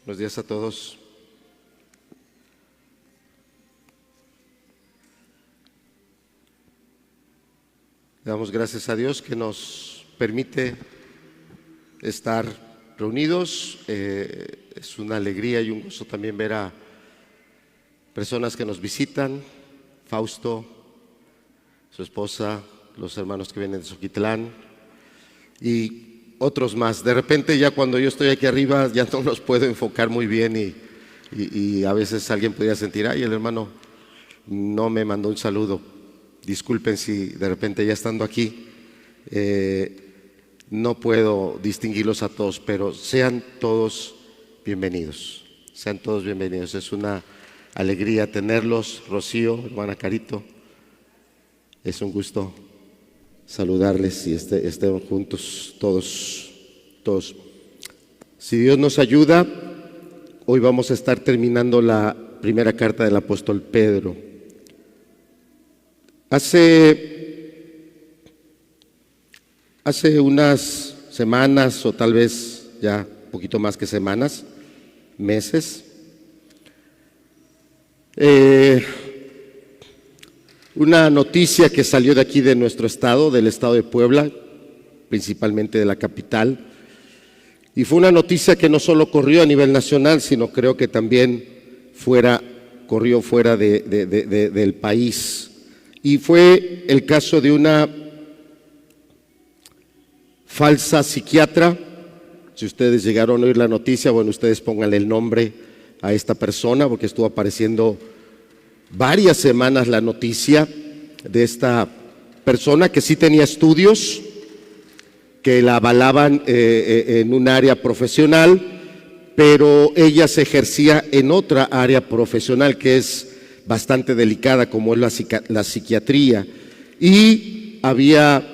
Buenos días a todos. Damos gracias a Dios que nos permite estar reunidos. Es una alegría y un gusto también ver a personas que nos visitan. Fausto, su esposa, los hermanos que vienen de Xochitlán y otros más. De repente ya cuando yo estoy aquí arriba ya no los puedo enfocar muy bien y a veces alguien podría sentir, ay, el hermano no me mandó un saludo. Disculpen si de repente ya estando aquí no puedo distinguirlos a todos, pero sean todos bienvenidos. Sean todos bienvenidos. Es una alegría tenerlos. Rocío, hermana Carito, es un gusto saludarles y estén juntos todos. Si Dios nos ayuda, hoy vamos a estar terminando la primera carta del apóstol Pedro. Hace unas semanas, o tal vez ya un poquito más que semanas, meses, una noticia que salió de aquí de nuestro estado, del estado de Puebla, principalmente de la capital, y fue una noticia que no solo corrió a nivel nacional, sino creo que también corrió fuera del país. Y fue el caso de una falsa psiquiatra. Si ustedes llegaron a oír la noticia, bueno, ustedes pónganle el nombre a esta persona, porque estuvo apareciendo varias semanas la noticia de esta persona que sí tenía estudios, que la avalaban en un área profesional, pero ella se ejercía en otra área profesional que es bastante delicada, como es la psiquiatría, y había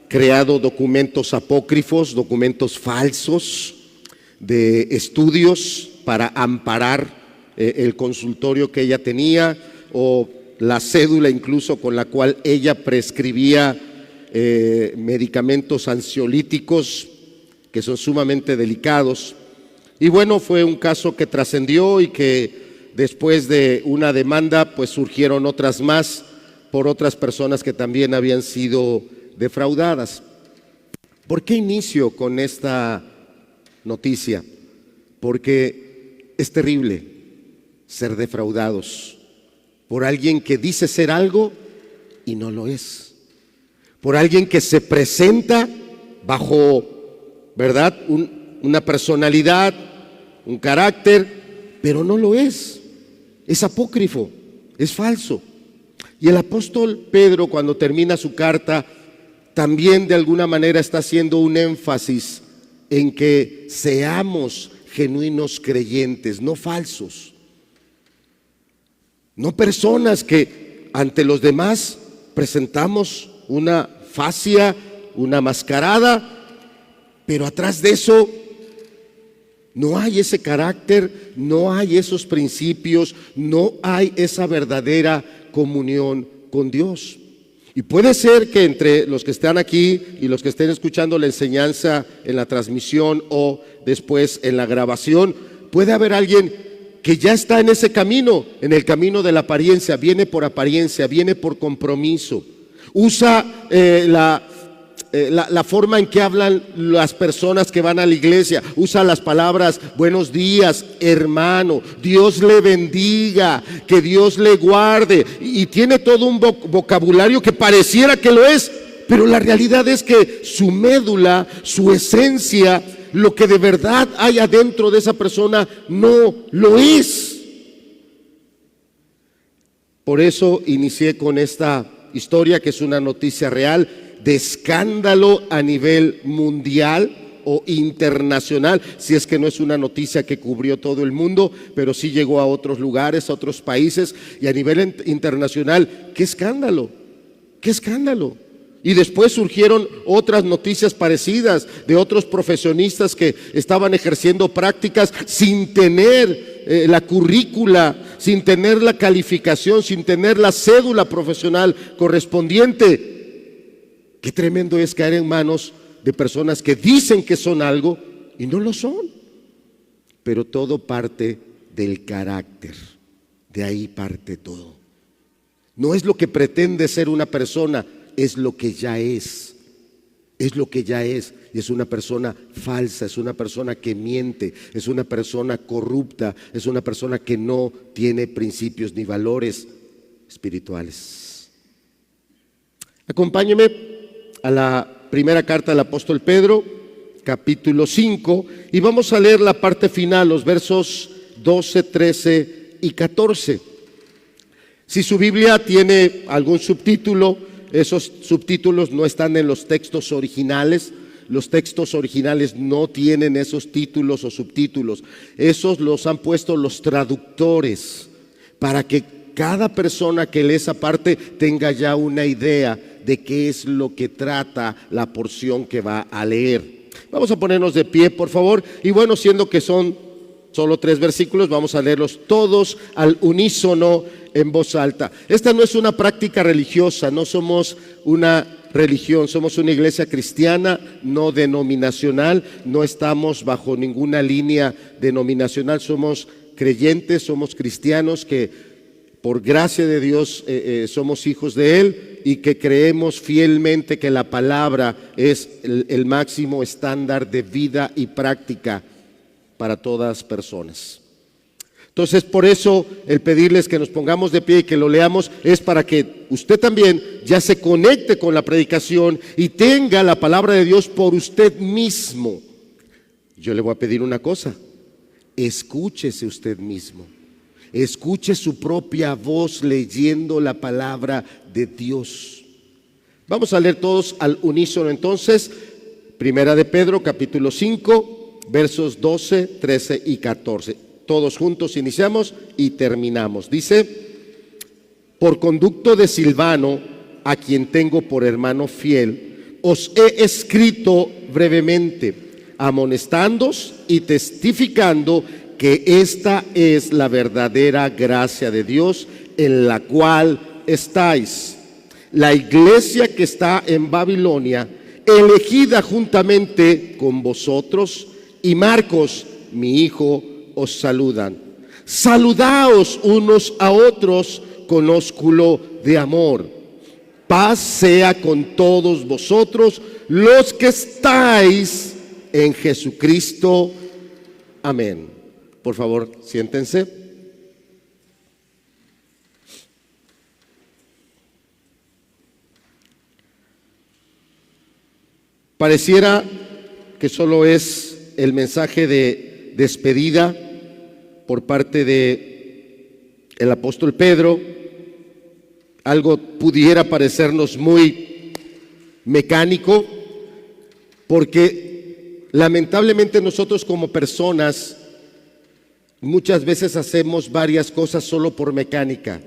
creado documentos apócrifos, documentos falsos de estudios para amparar el consultorio que ella tenía, o la cédula incluso con la cual ella prescribía medicamentos ansiolíticos que son sumamente delicados. Y bueno, fue un caso que trascendió y que después de una demanda, pues surgieron otras más por otras personas que también habían sido defraudadas. ¿Por qué inicio con esta noticia? Porque es terrible ser defraudados por alguien que dice ser algo y no lo es. Por alguien que se presenta bajo, ¿verdad?, una personalidad, un carácter, pero no lo es. Es apócrifo, es falso. Y el apóstol Pedro, cuando termina su carta, también de alguna manera está haciendo un énfasis en que seamos genuinos creyentes, no falsos. No personas que ante los demás presentamos una fascia, una mascarada, pero atrás de eso no hay ese carácter, no hay esos principios, no hay esa verdadera comunión con Dios. Y puede ser que entre los que están aquí y los que estén escuchando la enseñanza en la transmisión o después en la grabación, puede haber alguien que ya está en ese camino, en el camino de la apariencia, viene por apariencia, viene por compromiso, usa la forma en que hablan las personas que van a la iglesia, usa las palabras buenos días, hermano, Dios le bendiga, que Dios le guarde, y tiene todo un vocabulario que pareciera que lo es, pero la realidad es que su médula, su esencia, lo que de verdad hay adentro de esa persona no lo es. Por eso inicié con esta historia, que es una noticia real de escándalo a nivel mundial o internacional, si es que no es una noticia que cubrió todo el mundo, pero sí llegó a otros lugares, a otros países, y a nivel internacional. ¡Qué escándalo! ¡Qué escándalo! Y después surgieron otras noticias parecidas de otros profesionistas que estaban ejerciendo prácticas sin tener la currícula, sin tener la calificación, sin tener la cédula profesional correspondiente. Qué tremendo es caer en manos de personas que dicen que son algo y no lo son. pero todo parte del carácter. De ahí parte todo. No es lo que pretende ser una persona, es lo que ya es. Es lo que ya es. Y es una persona falsa, es una persona que miente, es una persona corrupta, es una persona que no tiene principios ni valores espirituales. Acompáñeme a la primera carta del apóstol Pedro, capítulo 5, y vamos a leer la parte final, los versos 12, 13 y 14. Si su Biblia tiene algún subtítulo, esos subtítulos no están en los textos originales. Los textos originales no tienen esos títulos o subtítulos. Esos los han puesto los traductores para que cada persona que lee esa parte tenga ya una idea de qué es lo que trata la porción que va a leer. Vamos a ponernos de pie, por favor. Y bueno, siendo que son solo 3 versículos, vamos a leerlos todos al unísono en voz alta. Esta no es una práctica religiosa, no somos una religión, somos una iglesia cristiana, no denominacional, no estamos bajo ninguna línea denominacional, somos creyentes, somos cristianos que por gracia de Dios somos hijos de Él y que creemos fielmente que la palabra es el máximo estándar de vida y práctica para todas personas. Entonces, por eso el pedirles que nos pongamos de pie y que lo leamos es para que usted también ya se conecte con la predicación y tenga la palabra de Dios por usted mismo. Yo le voy a pedir una cosa: escúchese usted mismo, escuche su propia voz leyendo la palabra de Dios. Vamos a leer todos al unísono entonces, Primera de Pedro, capítulo 5, versos 12, 13 y 14. Todos juntos iniciamos y terminamos. Dice: por conducto de Silvano, a quien tengo por hermano fiel, os he escrito brevemente, amonestándoos y testificando que esta es la verdadera gracia de Dios en la cual estáis. La iglesia que está en Babilonia, elegida juntamente con vosotros, y Marcos, mi hijo, os saludan. Saludaos unos a otros con ósculo de amor. Paz sea con todos vosotros los que estáis en Jesucristo. Amén. Por favor, siéntense. Pareciera que solo es el mensaje de despedida por parte de el apóstol Pedro. Algo pudiera parecernos muy mecánico, porque lamentablemente nosotros como personas muchas veces hacemos varias cosas solo por mecánica.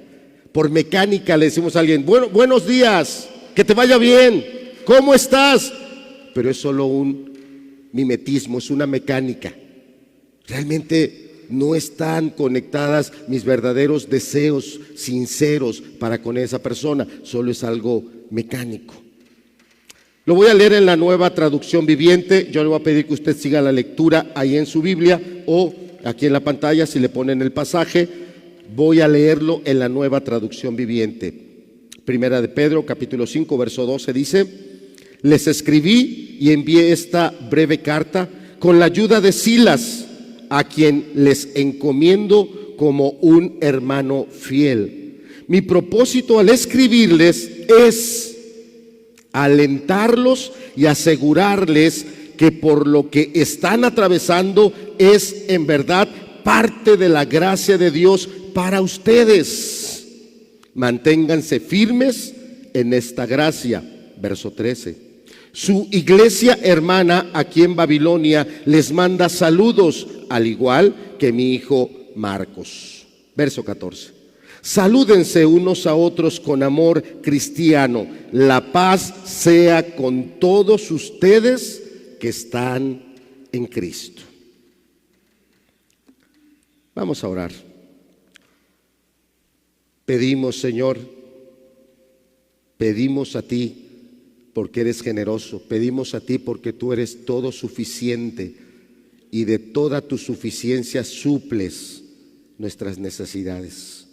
Por mecánica le decimos a alguien: buenos días, que te vaya bien, ¿cómo estás? Pero es solo un mimetismo, es una mecánica. Realmente no están conectadas mis verdaderos deseos sinceros para con esa persona, solo es algo mecánico. Lo voy a leer en la Nueva Traducción Viviente. Yo le voy a pedir que usted siga la lectura ahí en su Biblia o aquí en la pantalla si le ponen el pasaje. Voy a leerlo en la Nueva Traducción Viviente. Primera de Pedro, capítulo 5, verso 12 dice: les escribí y envié esta breve carta con la ayuda de Silas, a quien les encomiendo como un hermano fiel. Mi propósito al escribirles es alentarlos y asegurarles que por lo que están atravesando es en verdad parte de la gracia de Dios para ustedes. Manténganse firmes en esta gracia. Verso 13. Su iglesia hermana aquí en Babilonia les manda saludos, al igual que mi hijo Marcos. Verso 14. Salúdense unos a otros con amor cristiano. La paz sea con todos ustedes que están en Cristo. Vamos a orar. Pedimos, Señor, pedimos a ti porque eres generoso, pedimos a ti porque tú eres todo suficiente y de toda tu suficiencia suples nuestras necesidades.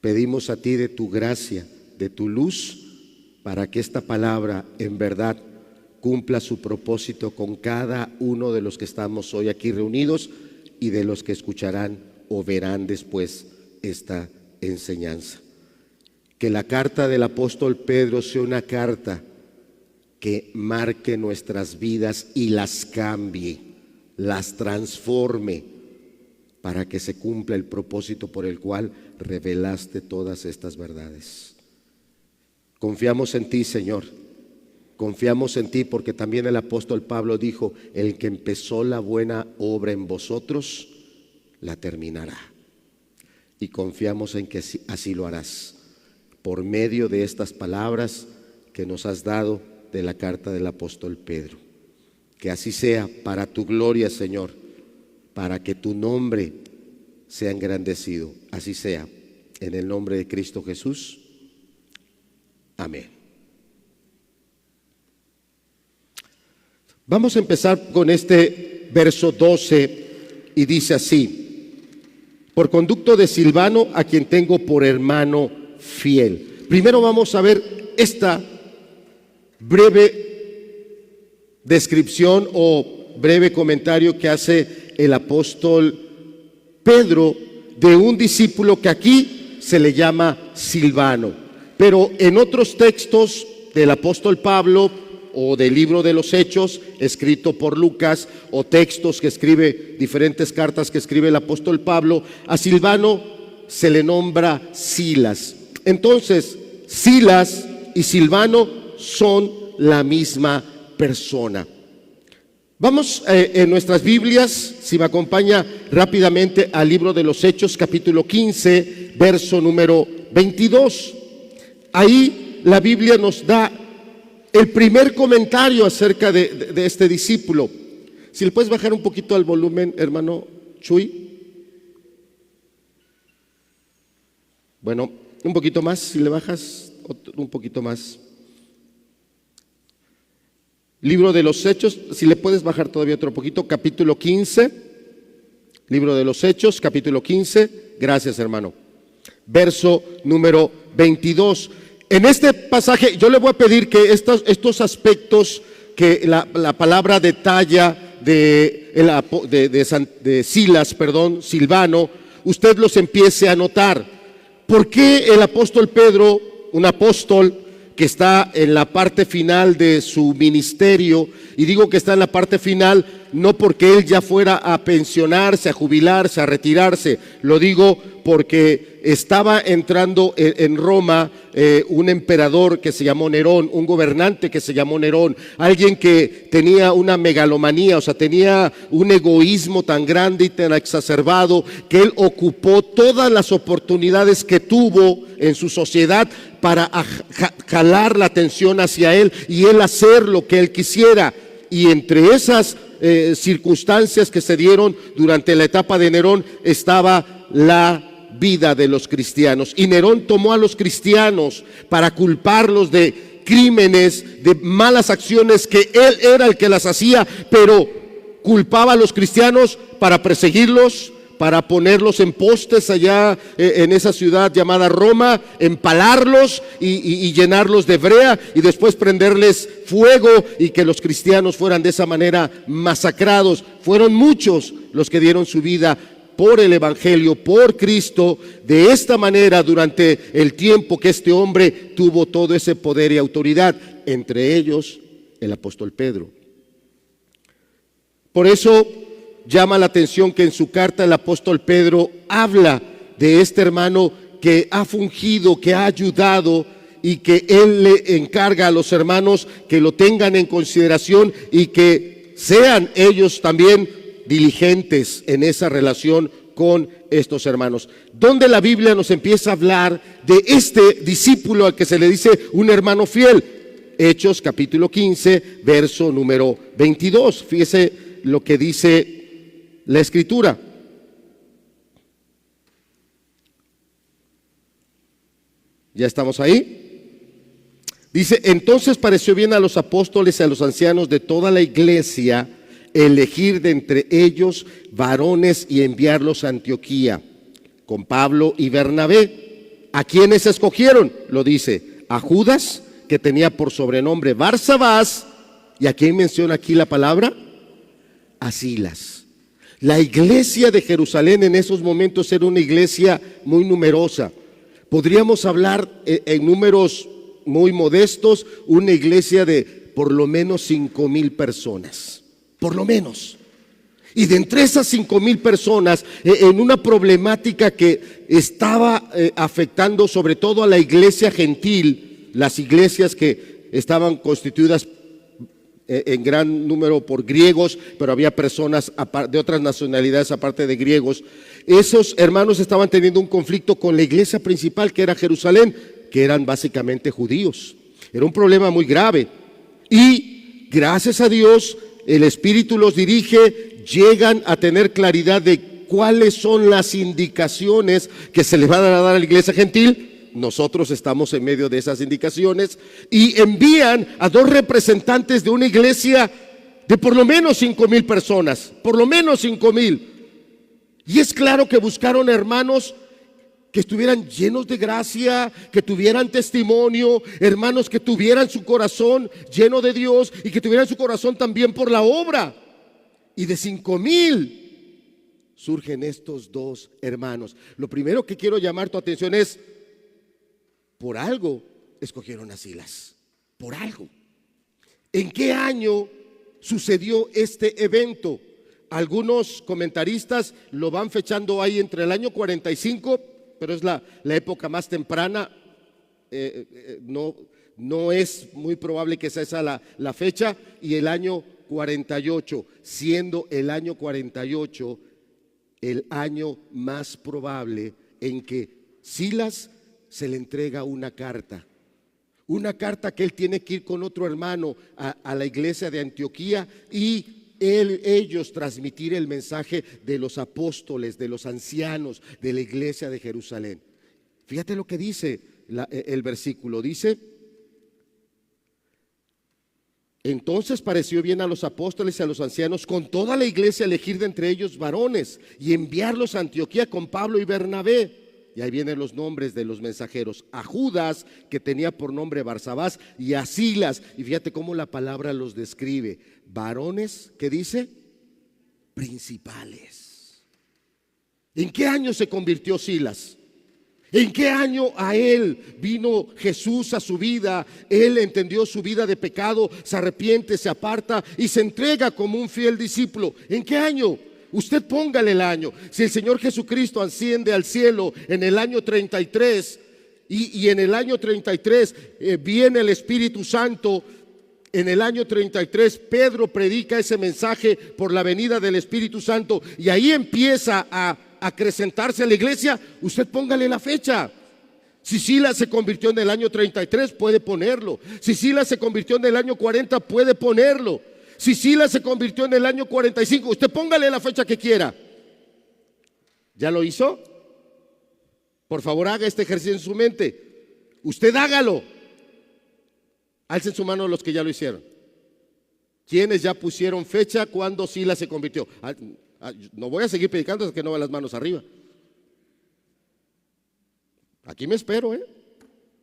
Pedimos a ti de tu gracia, de tu luz, para que esta palabra en verdad cumpla su propósito con cada uno de los que estamos hoy aquí reunidos y de los que escucharán o verán después esta enseñanza. Que la carta del apóstol Pedro sea una carta que marque nuestras vidas y las cambie, las transforme, para que se cumpla el propósito por el cual revelaste todas estas verdades. Confiamos en ti, Señor. Confiamos en ti porque también el apóstol Pablo dijo: el que empezó la buena obra en vosotros, la terminará. Y confiamos en que así lo harás, por medio de estas palabras que nos has dado de la carta del apóstol Pedro. Que así sea para tu gloria, Señor, para que tu nombre sea engrandecido. Así sea, en el nombre de Cristo Jesús. Amén. Vamos a empezar con este verso 12 y dice así: por conducto de Silvano, a quien tengo por hermano fiel. Primero vamos a ver esta breve descripción o breve comentario que hace el apóstol Pedro de un discípulo que aquí se le llama Silvano, pero en otros textos del apóstol Pablo o del libro de los Hechos escrito por Lucas, o textos que escribe, diferentes cartas que escribe el apóstol Pablo, a Silvano se le nombra Silas. Entonces Silas y Silvano son la misma persona. Vamos en nuestras Biblias, si me acompaña rápidamente, al libro de los Hechos, capítulo 15, verso número 22. Ahí la Biblia nos da el primer comentario acerca de este discípulo. Si le puedes bajar un poquito al volumen, hermano Chuy. Bueno, un poquito más, si le bajas un poquito más. Libro de los Hechos, si le puedes bajar todavía otro poquito, capítulo 15. Libro de los Hechos, capítulo 15. Gracias, hermano. Verso número 22. En este pasaje yo le voy a pedir que estos aspectos que la palabra detalla de Silas, Silvano, usted los empiece a notar. ¿Por qué el apóstol Pedro, un apóstol que está en la parte final de su ministerio, y digo que está en la parte final no porque él ya fuera a pensionarse, a jubilarse, a retirarse, lo digo porque estaba entrando en Roma un emperador que se llamó Nerón, un gobernante que se llamó Nerón, alguien que tenía una megalomanía, o sea, tenía un egoísmo tan grande y tan exacerbado que él ocupó todas las oportunidades que tuvo en su sociedad para jalar la atención hacia él y él hacer lo que él quisiera. Y entre esas circunstancias que se dieron durante la etapa de Nerón estaba la vida de los cristianos. Y Nerón tomó a los cristianos para culparlos de crímenes, de malas acciones que él era el que las hacía, pero culpaba a los cristianos para perseguirlos, para ponerlos en postes allá en esa ciudad llamada Roma, empalarlos y llenarlos de brea y después prenderles fuego y que los cristianos fueran de esa manera masacrados. Fueron muchos los que dieron su vida por el evangelio, por Cristo, de esta manera durante el tiempo que este hombre tuvo todo ese poder y autoridad, entre ellos el apóstol Pedro. Por eso llama la atención que en su carta el apóstol Pedro habla de este hermano que ha fungido, que ha ayudado y que él le encarga a los hermanos que lo tengan en consideración y que sean ellos también diligentes en esa relación con estos hermanos. Donde la Biblia nos empieza a hablar de este discípulo al que se le dice un hermano fiel. Hechos capítulo 15, verso número 22. Fíjese lo que dice la Escritura. ¿Ya estamos ahí? Dice: entonces pareció bien a los apóstoles y a los ancianos de toda la iglesia elegir de entre ellos varones y enviarlos a Antioquía con Pablo y Bernabé. ¿A quiénes escogieron? Lo dice, a Judas, que tenía por sobrenombre Barsabás, ¿y a quién menciona aquí la palabra? A Silas. La iglesia de Jerusalén en esos momentos era una iglesia muy numerosa. Podríamos hablar en números muy modestos, una iglesia de por lo menos 5,000 personas, por lo menos. Y de entre esas 5,000 personas, en una problemática que estaba afectando sobre todo a la iglesia gentil, las iglesias que estaban constituidas en gran número por griegos, pero había personas de otras nacionalidades aparte de griegos. Esos hermanos estaban teniendo un conflicto con la iglesia principal, que era Jerusalén, que eran básicamente judíos. Era un problema muy grave. Y gracias a Dios, el Espíritu los dirige, llegan a tener claridad de cuáles son las indicaciones que se le van a dar a la iglesia gentil. Nosotros estamos en medio de esas indicaciones y envían a 2 representantes de una iglesia de por lo menos 5,000 personas, por lo menos 5,000. Y es claro que buscaron hermanos que estuvieran llenos de gracia, que tuvieran testimonio, hermanos que tuvieran su corazón lleno de Dios y que tuvieran su corazón también por la obra. Y de 5,000 surgen estos 2 hermanos. Lo primero que quiero llamar tu atención es, por algo escogieron a Silas, por algo. ¿En qué año sucedió este evento? Algunos comentaristas lo van fechando ahí entre el año 45, pero es la época más temprana. No es muy probable que sea esa la fecha, y el año 48, siendo el año 48 el año más probable en que Silas se le entrega una carta que él tiene que ir con otro hermano a la iglesia de Antioquía y ellos transmitir el mensaje de los apóstoles, de los ancianos de la iglesia de Jerusalén. Fíjate lo que dice el versículo, dice: entonces pareció bien a los apóstoles y a los ancianos con toda la iglesia elegir de entre ellos varones y enviarlos a Antioquía con Pablo y Bernabé. Y ahí vienen los nombres de los mensajeros: a Judas, que tenía por nombre Barsabás, y a Silas. Y fíjate cómo la palabra los describe: varones, ¿qué dice? Principales. ¿En qué año se convirtió Silas? ¿En qué año a él vino Jesús a su vida? Él entendió su vida de pecado, se arrepiente, se aparta y se entrega como un fiel discípulo. ¿En qué año? Usted póngale el año. Si el Señor Jesucristo asciende al cielo en el año 33 y en el año 33 viene el Espíritu Santo, en el año 33 Pedro predica ese mensaje por la venida del Espíritu Santo y ahí empieza a acrecentarse la iglesia. Usted póngale la fecha. Si Silas se convirtió en el año 33, puede ponerlo. Si Silas se convirtió en el año 40, puede ponerlo. Si Silas se convirtió en el año 45, usted póngale la fecha que quiera. ¿Ya lo hizo? Por favor, haga este ejercicio en su mente. Usted hágalo. Alcen su mano los que ya lo hicieron. ¿Quiénes ya pusieron fecha cuando Silas se convirtió? No voy a seguir predicando hasta que no vea las manos arriba. Aquí me espero,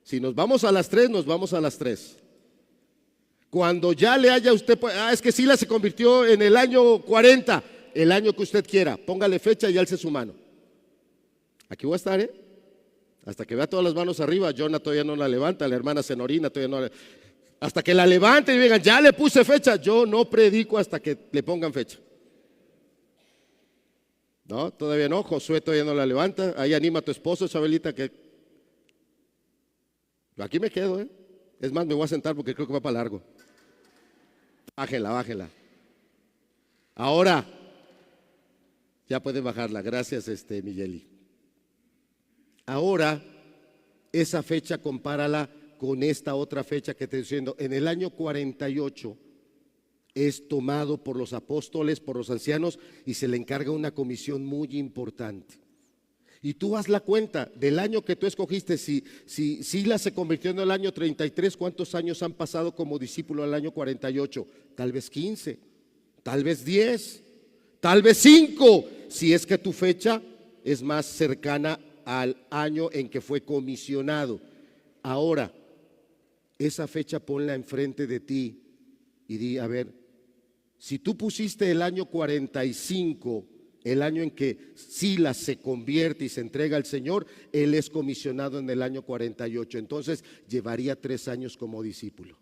Si nos vamos a las 3, nos vamos a las 3. Cuando ya le haya usted, es que Silas se convirtió en el año 40, el año que usted quiera, póngale fecha y alce su mano. Aquí voy a estar, hasta que vea todas las manos arriba. Jonah todavía no la levanta, la hermana Senorina todavía no la... Hasta que la levanten y digan, ya le puse fecha. Yo no predico hasta que le pongan fecha. No, todavía no. Josué todavía no la levanta. Ahí anima a tu esposo, Chabelita, que aquí me quedo, Es más, me voy a sentar porque creo que va para largo. Bájela. Ahora, ya pueden bajarla. Gracias, Migueli. Ahora, esa fecha compárala con esta otra fecha que te estoy diciendo. En el año 48 es tomado por los apóstoles, por los ancianos, y se le encarga una comisión muy importante. Y tú haz la cuenta del año que tú escogiste. Si Silas se convirtió en el año 33, ¿cuántos años han pasado como discípulo al año 48? Tal vez 15. tal vez 10, tal vez 5, si es que tu fecha es más cercana al año en que fue comisionado. Ahora, esa fecha ponla enfrente de ti y di, a ver, si tú pusiste el año 45, el año en que Silas se convierte y se entrega al Señor, él es comisionado en el año 48, entonces llevaría 3 años como discípulo.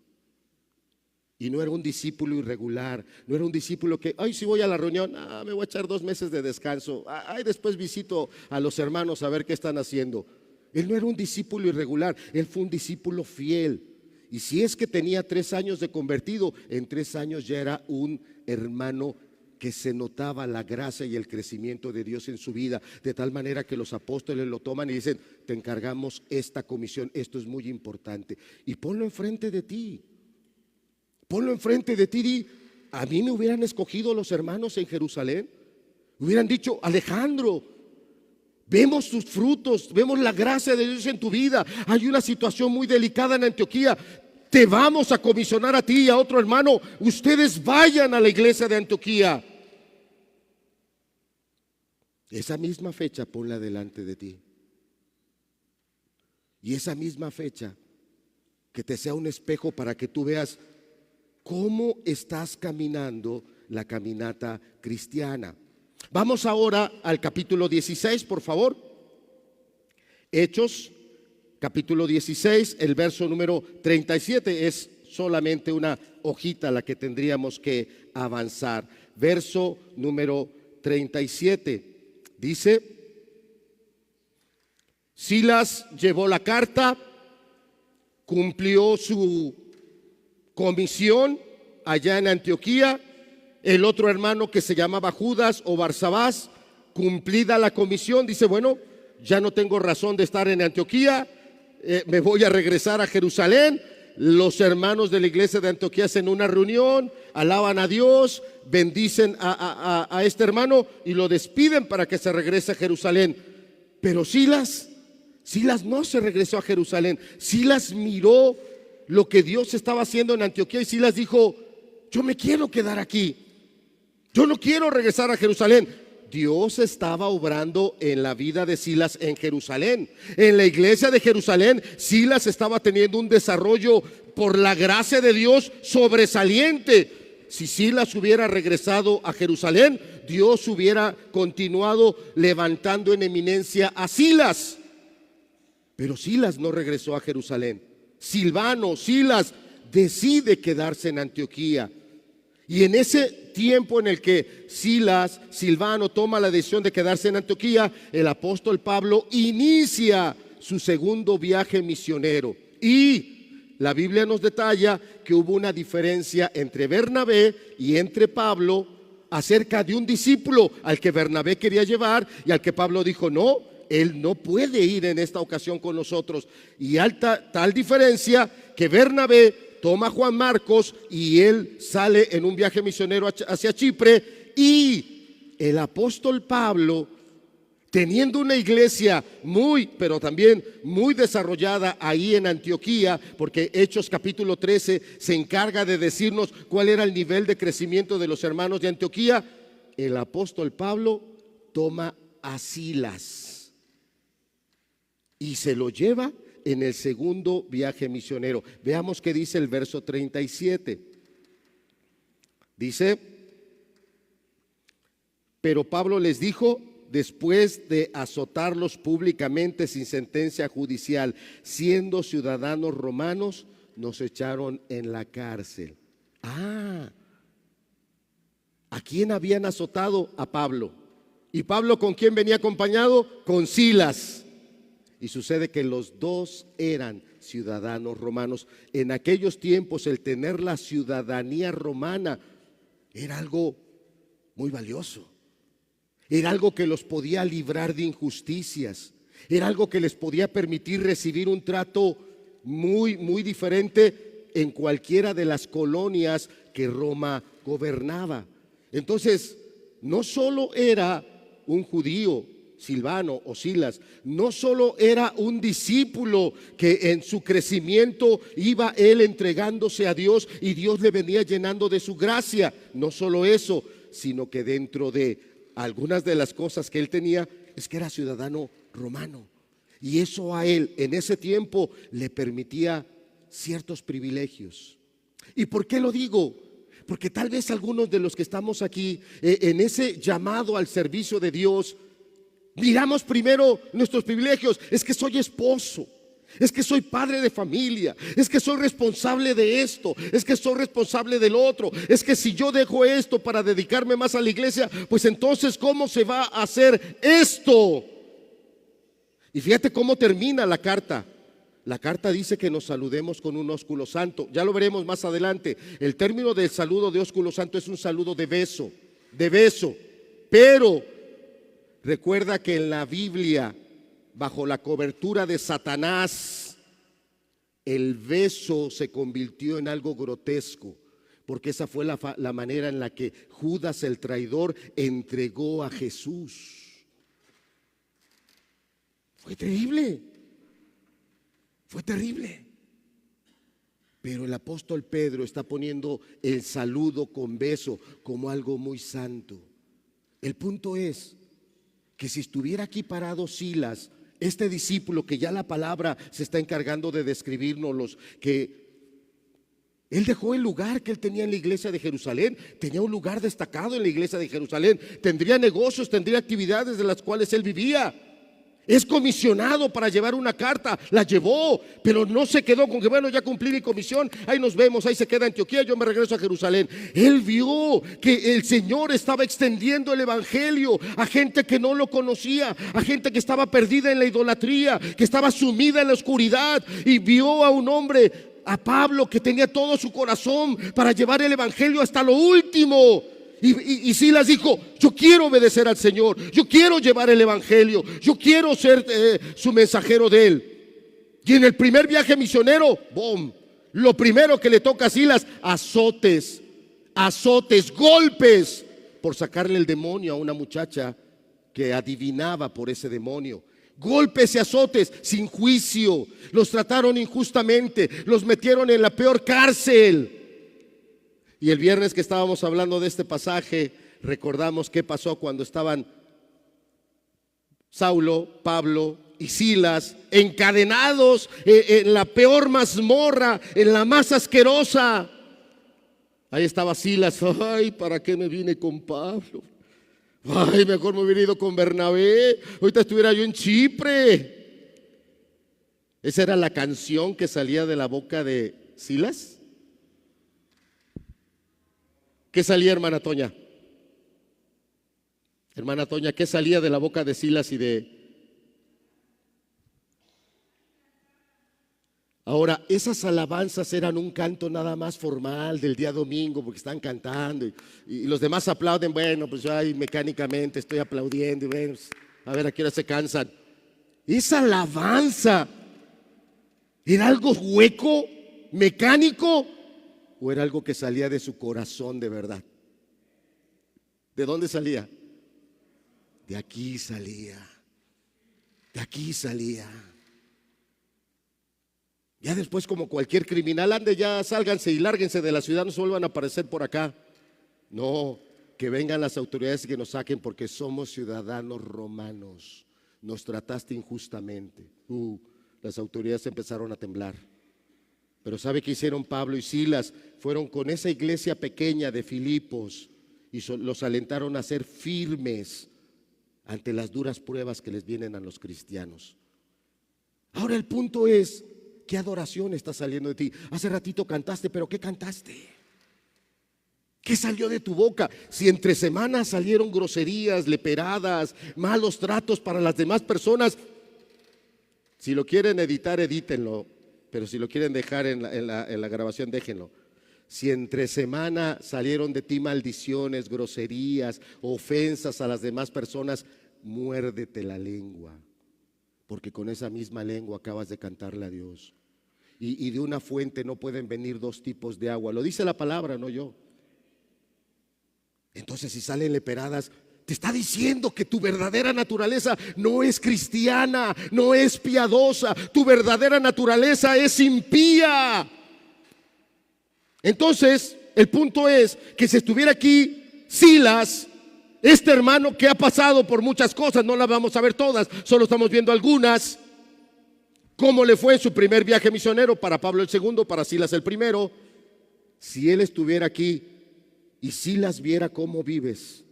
Y no era un discípulo irregular, no era un discípulo que, ay, si voy a la reunión, me voy a echar 2 meses de descanso, después visito a los hermanos a ver qué están haciendo. Él no era un discípulo irregular, él fue un discípulo fiel. Y si es que tenía 3 años de convertido, en 3 años ya era un hermano que se notaba la gracia y el crecimiento de Dios en su vida, de tal manera que los apóstoles lo toman y dicen, te encargamos esta comisión, esto es muy importante. Y ponlo enfrente de ti. Ponlo enfrente de ti, di, a mí me hubieran escogido los hermanos en Jerusalén, hubieran dicho, Alejandro, vemos tus frutos, vemos la gracia de Dios en tu vida, hay una situación muy delicada en Antioquía, te vamos a comisionar a ti y a otro hermano, ustedes vayan a la iglesia de Antioquía. Esa misma fecha ponla delante de ti, y esa misma fecha que te sea un espejo para que tú veas ¿cómo estás caminando la caminata cristiana? Vamos ahora al capítulo 16, por favor. Hechos, capítulo 16, el verso número 37. Es solamente una hojita la que tendríamos que avanzar. Verso número 37. Dice, Silas llevó la carta, cumplió su comisión allá en Antioquía. El otro hermano que se llamaba Judas o Barsabás, cumplida la comisión, dice, bueno, ya no tengo razón de estar en Antioquía, me voy a regresar a Jerusalén. Los hermanos de la iglesia de Antioquía hacen una reunión, alaban a Dios, bendicen a este hermano y lo despiden para que se regrese a Jerusalén. Pero Silas no se regresó a Jerusalén. Silas miró lo que Dios estaba haciendo en Antioquía y Silas dijo, yo me quiero quedar aquí, yo no quiero regresar a Jerusalén. Dios estaba obrando en la vida de Silas en Jerusalén. En la iglesia de Jerusalén, Silas estaba teniendo un desarrollo por la gracia de Dios sobresaliente. Si Silas hubiera regresado a Jerusalén, Dios hubiera continuado levantando en eminencia a Silas. Pero Silas no regresó a Jerusalén. Silas decide quedarse en Antioquía. Y en ese tiempo en el que Silvano toma la decisión de quedarse en Antioquía, el apóstol Pablo inicia su segundo viaje misionero. Y la Biblia nos detalla que hubo una diferencia entre Bernabé y entre Pablo acerca de un discípulo al que Bernabé quería llevar y al que Pablo dijo, no, él no puede ir en esta ocasión con nosotros. Y tal diferencia que Bernabé toma a Juan Marcos y él sale en un viaje misionero hacia Chipre, y el apóstol Pablo, teniendo una iglesia pero también muy desarrollada ahí en Antioquía, porque Hechos capítulo 13 se encarga de decirnos cuál era el nivel de crecimiento de los hermanos de Antioquía, el apóstol Pablo toma a Silas y se lo lleva en el segundo viaje misionero. Veamos qué dice el verso 37. Dice, pero Pablo les dijo, después de azotarlos públicamente sin sentencia judicial, siendo ciudadanos romanos, nos echaron en la cárcel. ¿A quién habían azotado? A Pablo. ¿Y Pablo con quién venía acompañado? Con Silas. Y sucede que los dos eran ciudadanos romanos. En aquellos tiempos el tener la ciudadanía romana era algo muy valioso. Era algo que los podía librar de injusticias. Era algo que les podía permitir recibir un trato muy, muy diferente en cualquiera de las colonias que Roma gobernaba. Entonces, no solo era un judío, Silvano o Silas, no solo era un discípulo que en su crecimiento iba él entregándose a Dios y Dios le venía llenando de su gracia, no solo eso, sino que dentro de algunas de las cosas que él tenía es que era ciudadano romano. Y eso a él en ese tiempo le permitía ciertos privilegios. ¿Y por qué lo digo? Porque tal vez algunos de los que estamos aquí en ese llamado al servicio de Dios, miramos primero nuestros privilegios. Es que soy esposo, es que soy padre de familia, es que soy responsable de esto, es que soy responsable del otro, es que si yo dejo esto para dedicarme más a la iglesia, pues entonces ¿cómo se va a hacer esto? Y fíjate cómo termina la carta. La carta dice que nos saludemos con un ósculo santo. Ya lo veremos más adelante. El término del saludo de ósculo santo es un saludo de beso, de beso. Pero recuerda que en la Biblia, bajo la cobertura de Satanás, el beso se convirtió en algo grotesco, porque esa fue la manera en la que Judas el traidor entregó a Jesús. Fue terrible, fue terrible. Pero el apóstol Pedro está poniendo el saludo con beso como algo muy santo. El punto es que si estuviera aquí parado Silas, este discípulo que ya la palabra se está encargando de describirnos, que él dejó el lugar que él tenía en la iglesia de Jerusalén, tenía un lugar destacado en la iglesia de Jerusalén, tendría negocios, tendría actividades de las cuales él vivía. Es comisionado para llevar una carta, la llevó, pero no se quedó con que bueno, ya cumplí mi comisión, ahí nos vemos, ahí se queda Antioquía, yo me regreso a Jerusalén. Él vio que el Señor estaba extendiendo el evangelio a gente que no lo conocía, a gente que estaba perdida en la idolatría, que estaba sumida en la oscuridad, y vio a un hombre, a Pablo, que tenía todo su corazón para llevar el evangelio hasta lo último. Y Silas dijo: yo quiero obedecer al Señor, yo quiero llevar el evangelio, yo quiero ser su mensajero de él. Y en el primer viaje misionero, ¡boom!, lo primero que le toca a Silas: azotes, golpes, por sacarle el demonio a una muchacha que adivinaba por ese demonio. Golpes y azotes sin juicio, los trataron injustamente, los metieron en la peor cárcel. Y el viernes que estábamos hablando de este pasaje, recordamos qué pasó cuando estaban Saulo, Pablo y Silas encadenados en la peor mazmorra, en la más asquerosa. Ahí estaba Silas: ay, ¿para qué me vine con Pablo? Ay, mejor me hubiera ido con Bernabé, ahorita estuviera yo en Chipre. Esa era la canción que salía de la boca de Silas. ¿Qué salía, hermana Toña? Hermana Toña, ¿qué salía de la boca de Silas y de... Ahora, esas alabanzas eran un canto nada más formal del día domingo, porque están cantando y los demás aplauden. Bueno, pues yo ahí mecánicamente estoy aplaudiendo y bueno, pues, a ver a qué hora se cansan. Esa alabanza era algo hueco, mecánico, ¿o era algo que salía de su corazón de verdad? ¿De dónde salía? De aquí salía. De aquí salía. Ya después, como cualquier criminal, ande ya, sálganse y lárguense de la ciudad, no se vuelvan a aparecer por acá. No, que vengan las autoridades y que nos saquen, porque somos ciudadanos romanos. Nos trataste injustamente. Las autoridades empezaron a temblar. Pero ¿sabe qué hicieron Pablo y Silas? Fueron con esa iglesia pequeña de Filipos y los alentaron a ser firmes ante las duras pruebas que les vienen a los cristianos. Ahora el punto es: ¿qué adoración está saliendo de ti? Hace ratito cantaste, pero ¿qué cantaste? ¿Qué salió de tu boca? Si entre semanas salieron groserías, leperadas, malos tratos para las demás personas, si lo quieren editar, edítenlo. Pero si lo quieren dejar en la grabación, déjenlo. Si entre semana salieron de ti maldiciones, groserías, ofensas a las demás personas, muérdete la lengua, porque con esa misma lengua acabas de cantarle a Dios. Y de una fuente no pueden venir dos tipos de agua. Lo dice la palabra, no yo. Entonces, si salen leperadas, Te está diciendo que tu verdadera naturaleza no es cristiana, no es piadosa. Tu verdadera naturaleza es impía. Entonces, el punto es que si estuviera aquí Silas, este hermano que ha pasado por muchas cosas, no las vamos a ver todas, solo estamos viendo algunas. Cómo le fue en su primer viaje misionero, para Pablo el segundo, para Silas el primero. Si él estuviera aquí y Silas viera cómo vives,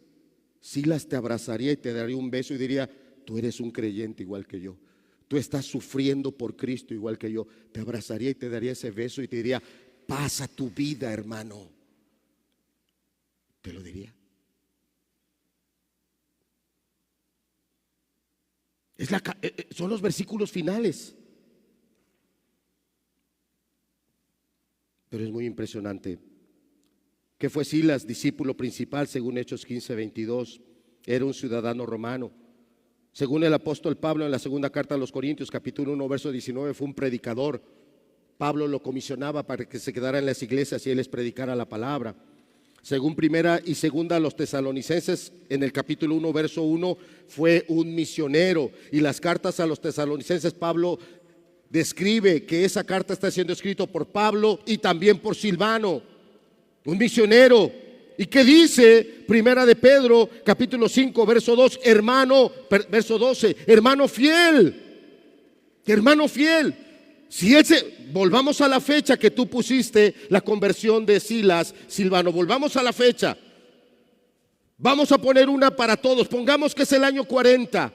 Silas te abrazaría y te daría un beso y diría: tú eres un creyente igual que yo, tú estás sufriendo por Cristo igual que yo. Te abrazaría y te daría ese beso y te diría: pasa tu vida, hermano. Te lo diría. Son los versículos finales. Pero es muy impresionante. Que fue Silas, discípulo principal, según Hechos 15:22. Era un ciudadano romano. Según el apóstol Pablo en la segunda carta a los Corintios, capítulo 1, verso 19, fue un predicador. Pablo lo comisionaba para que se quedara en las iglesias y él les predicara la palabra. Según primera y segunda a los tesalonicenses, en el capítulo 1, verso 1, fue un misionero. Y las cartas a los tesalonicenses, Pablo describe que esa carta está siendo escrita por Pablo y también por Silvano, un misionero. ¿Y qué dice primera de Pedro, capítulo 5, verso 2? Verso 12, hermano fiel. Hermano fiel. Si volvamos a la fecha que tú pusiste la conversión de Silas, Silvano, volvamos a la fecha. Vamos a poner una para todos. Pongamos que es el año 40.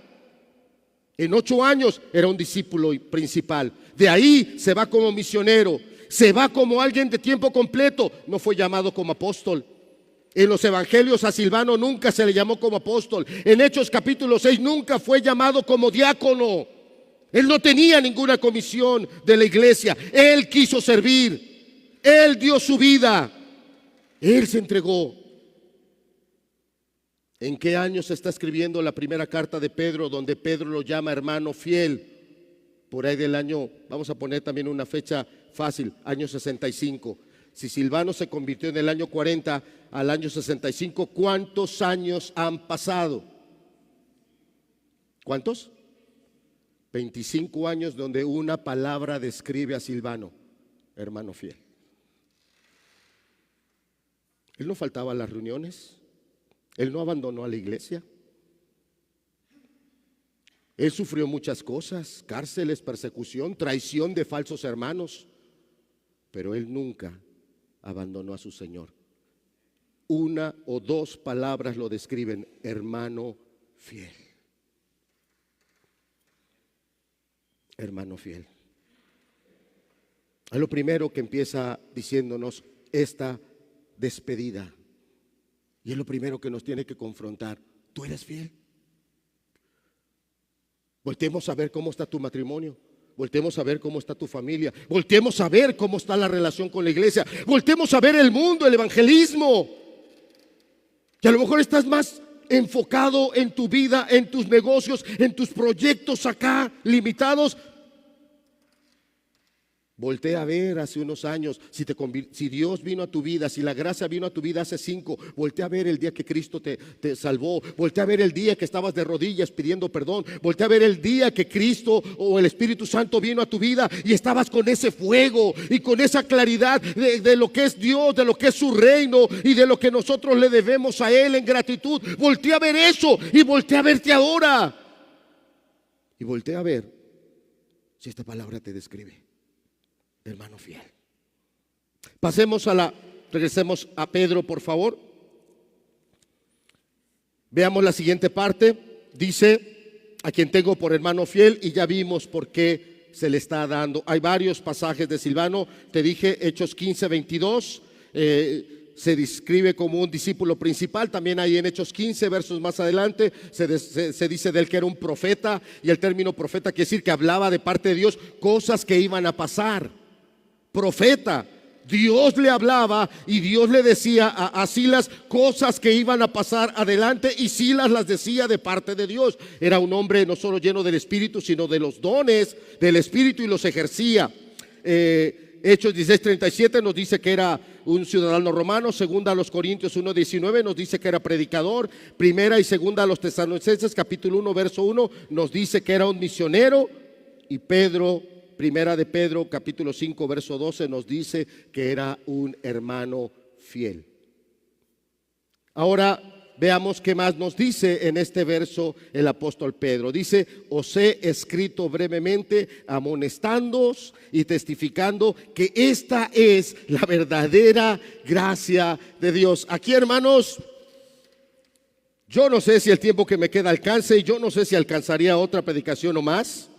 En 8 años era un discípulo principal. De ahí se va como misionero, se va como alguien de tiempo completo. No fue llamado como apóstol. En los evangelios a Silvano nunca se le llamó como apóstol. En Hechos capítulo 6 nunca fue llamado como diácono. Él no tenía ninguna comisión de la iglesia. Él quiso servir. Él dio su vida. Él se entregó. ¿En qué año se está escribiendo la primera carta de Pedro, donde Pedro lo llama hermano fiel? Por ahí del año, vamos a poner también una fecha fácil, año 65. Si Silvano se convirtió en el año 40 al año 65, ¿cuántos años han pasado? ¿Cuántos? 25 años donde una palabra describe a Silvano, hermano fiel. Él no faltaba a las reuniones. Él no abandonó a la iglesia. Él sufrió muchas cosas, cárceles, persecución, traición de falsos hermanos, pero él nunca abandonó a su Señor. Una o dos palabras lo describen: hermano fiel. Hermano fiel. Es lo primero que empieza diciéndonos esta despedida. Y es lo primero que nos tiene que confrontar. ¿Tú eres fiel? Voltemos a ver cómo está tu matrimonio. Voltemos a ver cómo está tu familia. Voltemos a ver cómo está la relación con la iglesia. Voltemos a ver el mundo, el evangelismo. Que a lo mejor estás más enfocado en tu vida, en tus negocios, en tus proyectos acá limitados. Voltea a ver hace unos años, si Dios vino a tu vida, si la gracia vino a tu vida hace 5, voltea a ver el día que Cristo te salvó, voltea a ver el día que estabas de rodillas pidiendo perdón, voltea a ver el día que Cristo o el Espíritu Santo vino a tu vida y estabas con ese fuego y con esa claridad de lo que es Dios, de lo que es su reino y de lo que nosotros le debemos a Él en gratitud. Voltea a ver eso y voltea a verte ahora y voltea a ver si esta palabra te describe. Hermano fiel. Regresemos a Pedro, por favor. Veamos la siguiente parte. Dice: a quien tengo por hermano fiel, y ya vimos por qué se le está dando. Hay varios pasajes de Silvano. Te dije Hechos 15:22. Se describe como un discípulo principal. También hay en Hechos 15 versos más adelante se dice de él que era un profeta, y el término profeta quiere decir que hablaba de parte de Dios cosas que iban a pasar. Profeta, Dios le hablaba y Dios le decía a Silas cosas que iban a pasar adelante, y Silas las decía de parte de Dios. Era un hombre no solo lleno del Espíritu, sino de los dones del Espíritu, y los ejercía. Hechos 16:37 nos dice que era un ciudadano romano. Segunda a los Corintios 1:19 nos dice que era predicador. Primera y segunda a los Tesalonicenses capítulo 1 verso 1 nos dice que era un misionero. Y primera de Pedro capítulo 5 verso 12 nos dice que era un hermano fiel. Ahora veamos qué más nos dice en este verso el apóstol Pedro. Dice: os he escrito brevemente, amonestándoos y testificando que esta es la verdadera gracia de Dios. Aquí, hermanos, yo no sé si el tiempo que me queda alcance, yo no sé si alcanzaría otra predicación o más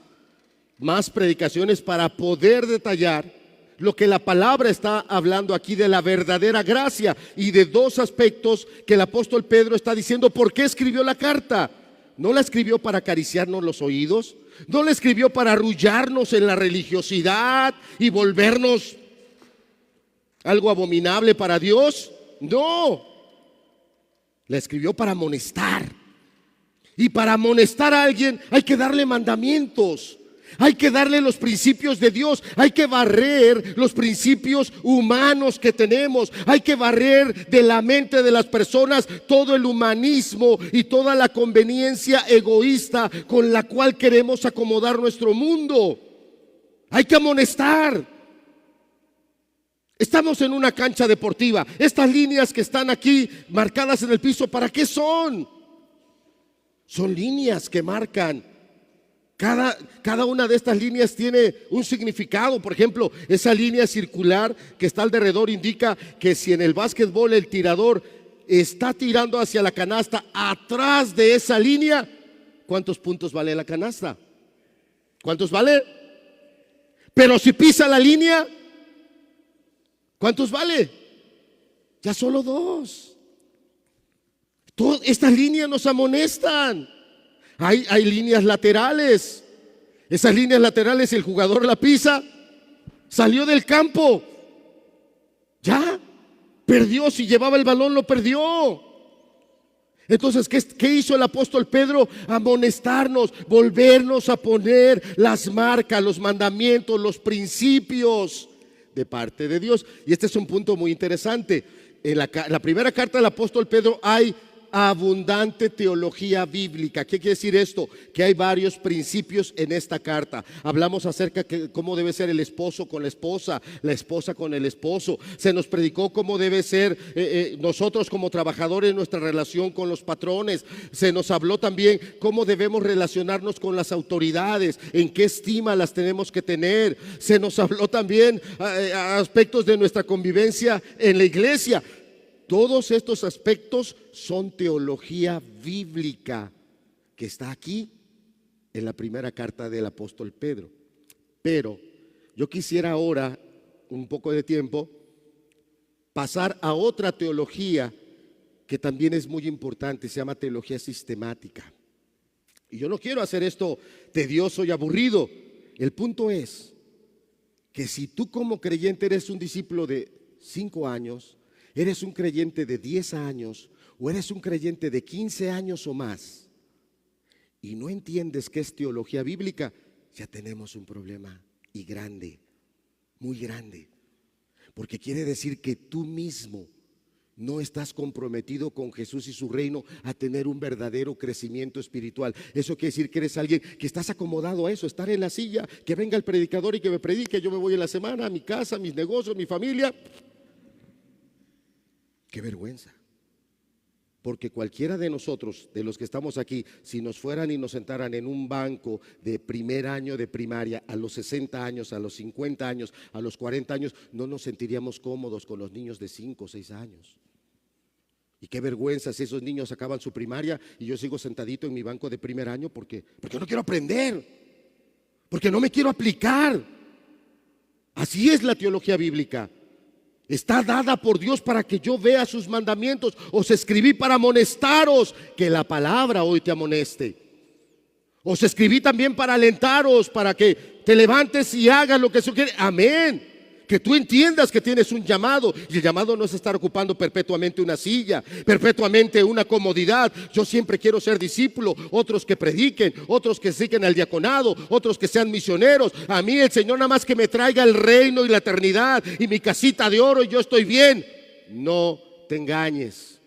predicaciones para poder detallar lo que la palabra está hablando aquí de la verdadera gracia y de dos aspectos que el apóstol Pedro está diciendo. ¿Por qué escribió la carta? No la escribió para acariciarnos los oídos, no la escribió para arrullarnos en la religiosidad y volvernos algo abominable para Dios. No, la escribió para amonestar. Y para amonestar a alguien hay que darle mandamientos. Hay que darle los principios de Dios, hay que barrer los principios humanos que tenemos, hay que barrer de la mente de las personas todo el humanismo y toda la conveniencia egoísta con la cual queremos acomodar nuestro mundo. Hay que amonestar. Estamos en una cancha deportiva. Estas líneas que están aquí marcadas en el piso, ¿para qué son? Son líneas que marcan. Cada una de estas líneas tiene un significado. Por ejemplo, esa línea circular que está alrededor indica que si en el básquetbol el tirador está tirando hacia la canasta, atrás de esa línea, ¿cuántos puntos vale la canasta? ¿Cuántos vale? Pero si pisa la línea, ¿cuántos vale? Ya solo 2. Estas líneas nos amonestan. Hay líneas laterales. Esas líneas laterales, si el jugador la pisa, salió del campo. Ya, perdió. Si llevaba el balón, lo perdió. Entonces, ¿qué hizo el apóstol Pedro? Amonestarnos, volvernos a poner las marcas, los mandamientos, los principios de parte de Dios. Y este es un punto muy interesante. En la primera carta del apóstol Pedro hay abundante teología bíblica. ¿Qué quiere decir esto? Que hay varios principios en esta carta. Hablamos acerca de cómo debe ser el esposo con la esposa con el esposo. Se nos predicó cómo debe ser nosotros como trabajadores, nuestra relación con los patrones. Se nos habló también cómo debemos relacionarnos con las autoridades, en qué estima las tenemos que tener. Se nos habló también aspectos de nuestra convivencia en la iglesia. Todos estos aspectos son teología bíblica que está aquí en la primera carta del apóstol Pedro. Pero yo quisiera ahora, un poco de tiempo, pasar a otra teología que también es muy importante, se llama teología sistemática. Y yo no quiero hacer esto tedioso y aburrido. El punto es que si tú como creyente eres un discípulo de 5 años, eres un creyente de 10 años o eres un creyente de 15 años o más y no entiendes qué es teología bíblica, ya tenemos un problema y grande, muy grande, porque quiere decir que tú mismo no estás comprometido con Jesús y su reino a tener un verdadero crecimiento espiritual. Eso quiere decir que eres alguien que estás acomodado a eso, estar en la silla, que venga el predicador y que me predique, yo me voy en la semana a mi casa, a mis negocios, a mi familia. Qué vergüenza, porque cualquiera de nosotros, de los que estamos aquí, si nos fueran y nos sentaran en un banco de primer año de primaria a los 60 años, a los 50 años, a los 40 años, no nos sentiríamos cómodos con los niños de 5 o 6 años. Y qué vergüenza si esos niños acaban su primaria y yo sigo sentadito en mi banco de primer año porque no quiero aprender, porque no me quiero aplicar. Así es la teología bíblica. Está dada por Dios para que yo vea sus mandamientos. Os escribí para amonestaros, que la palabra hoy te amoneste. Os escribí también para alentaros, para que te levantes y hagas lo que se quiere. Amén. Que tú entiendas que tienes un llamado, y el llamado no es estar ocupando perpetuamente una silla, perpetuamente una comodidad. Yo siempre quiero ser discípulo, otros que prediquen, otros que siguen al diaconado, otros que sean misioneros. A mí el Señor nada más que me traiga el reino y la eternidad y mi casita de oro y yo estoy bien. No te engañes,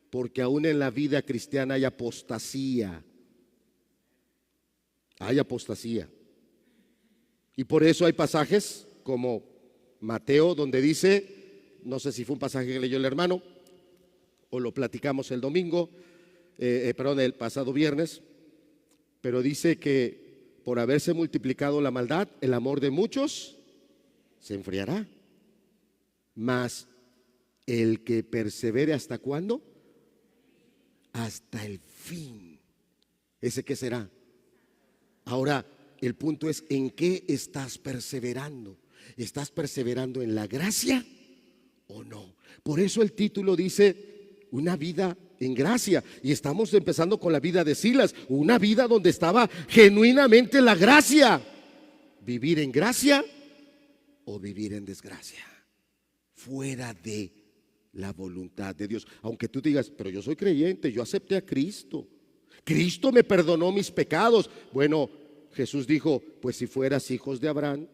porque aún en la vida cristiana hay apostasía. Hay apostasía. Y por eso hay pasajes como Mateo, donde dice, no sé si fue un pasaje que leyó el hermano o lo platicamos el domingo, el pasado viernes, pero dice que por haberse multiplicado la maldad, el amor de muchos se enfriará. Mas el que persevere, ¿hasta cuándo? Hasta el fin. ¿Ese qué será? Ahora, el punto es, ¿en qué estás perseverando? ¿Estás perseverando en la gracia o no? Por eso el título dice una vida en gracia, y estamos empezando con la vida de Silas, una vida donde estaba genuinamente la gracia. ¿Vivir en gracia o vivir en desgracia? Fuera de la voluntad de Dios. Aunque tú digas, pero yo soy creyente, yo acepté a Cristo, Cristo me perdonó mis pecados. Bueno, Jesús dijo, pues si fueras hijos de Abraham,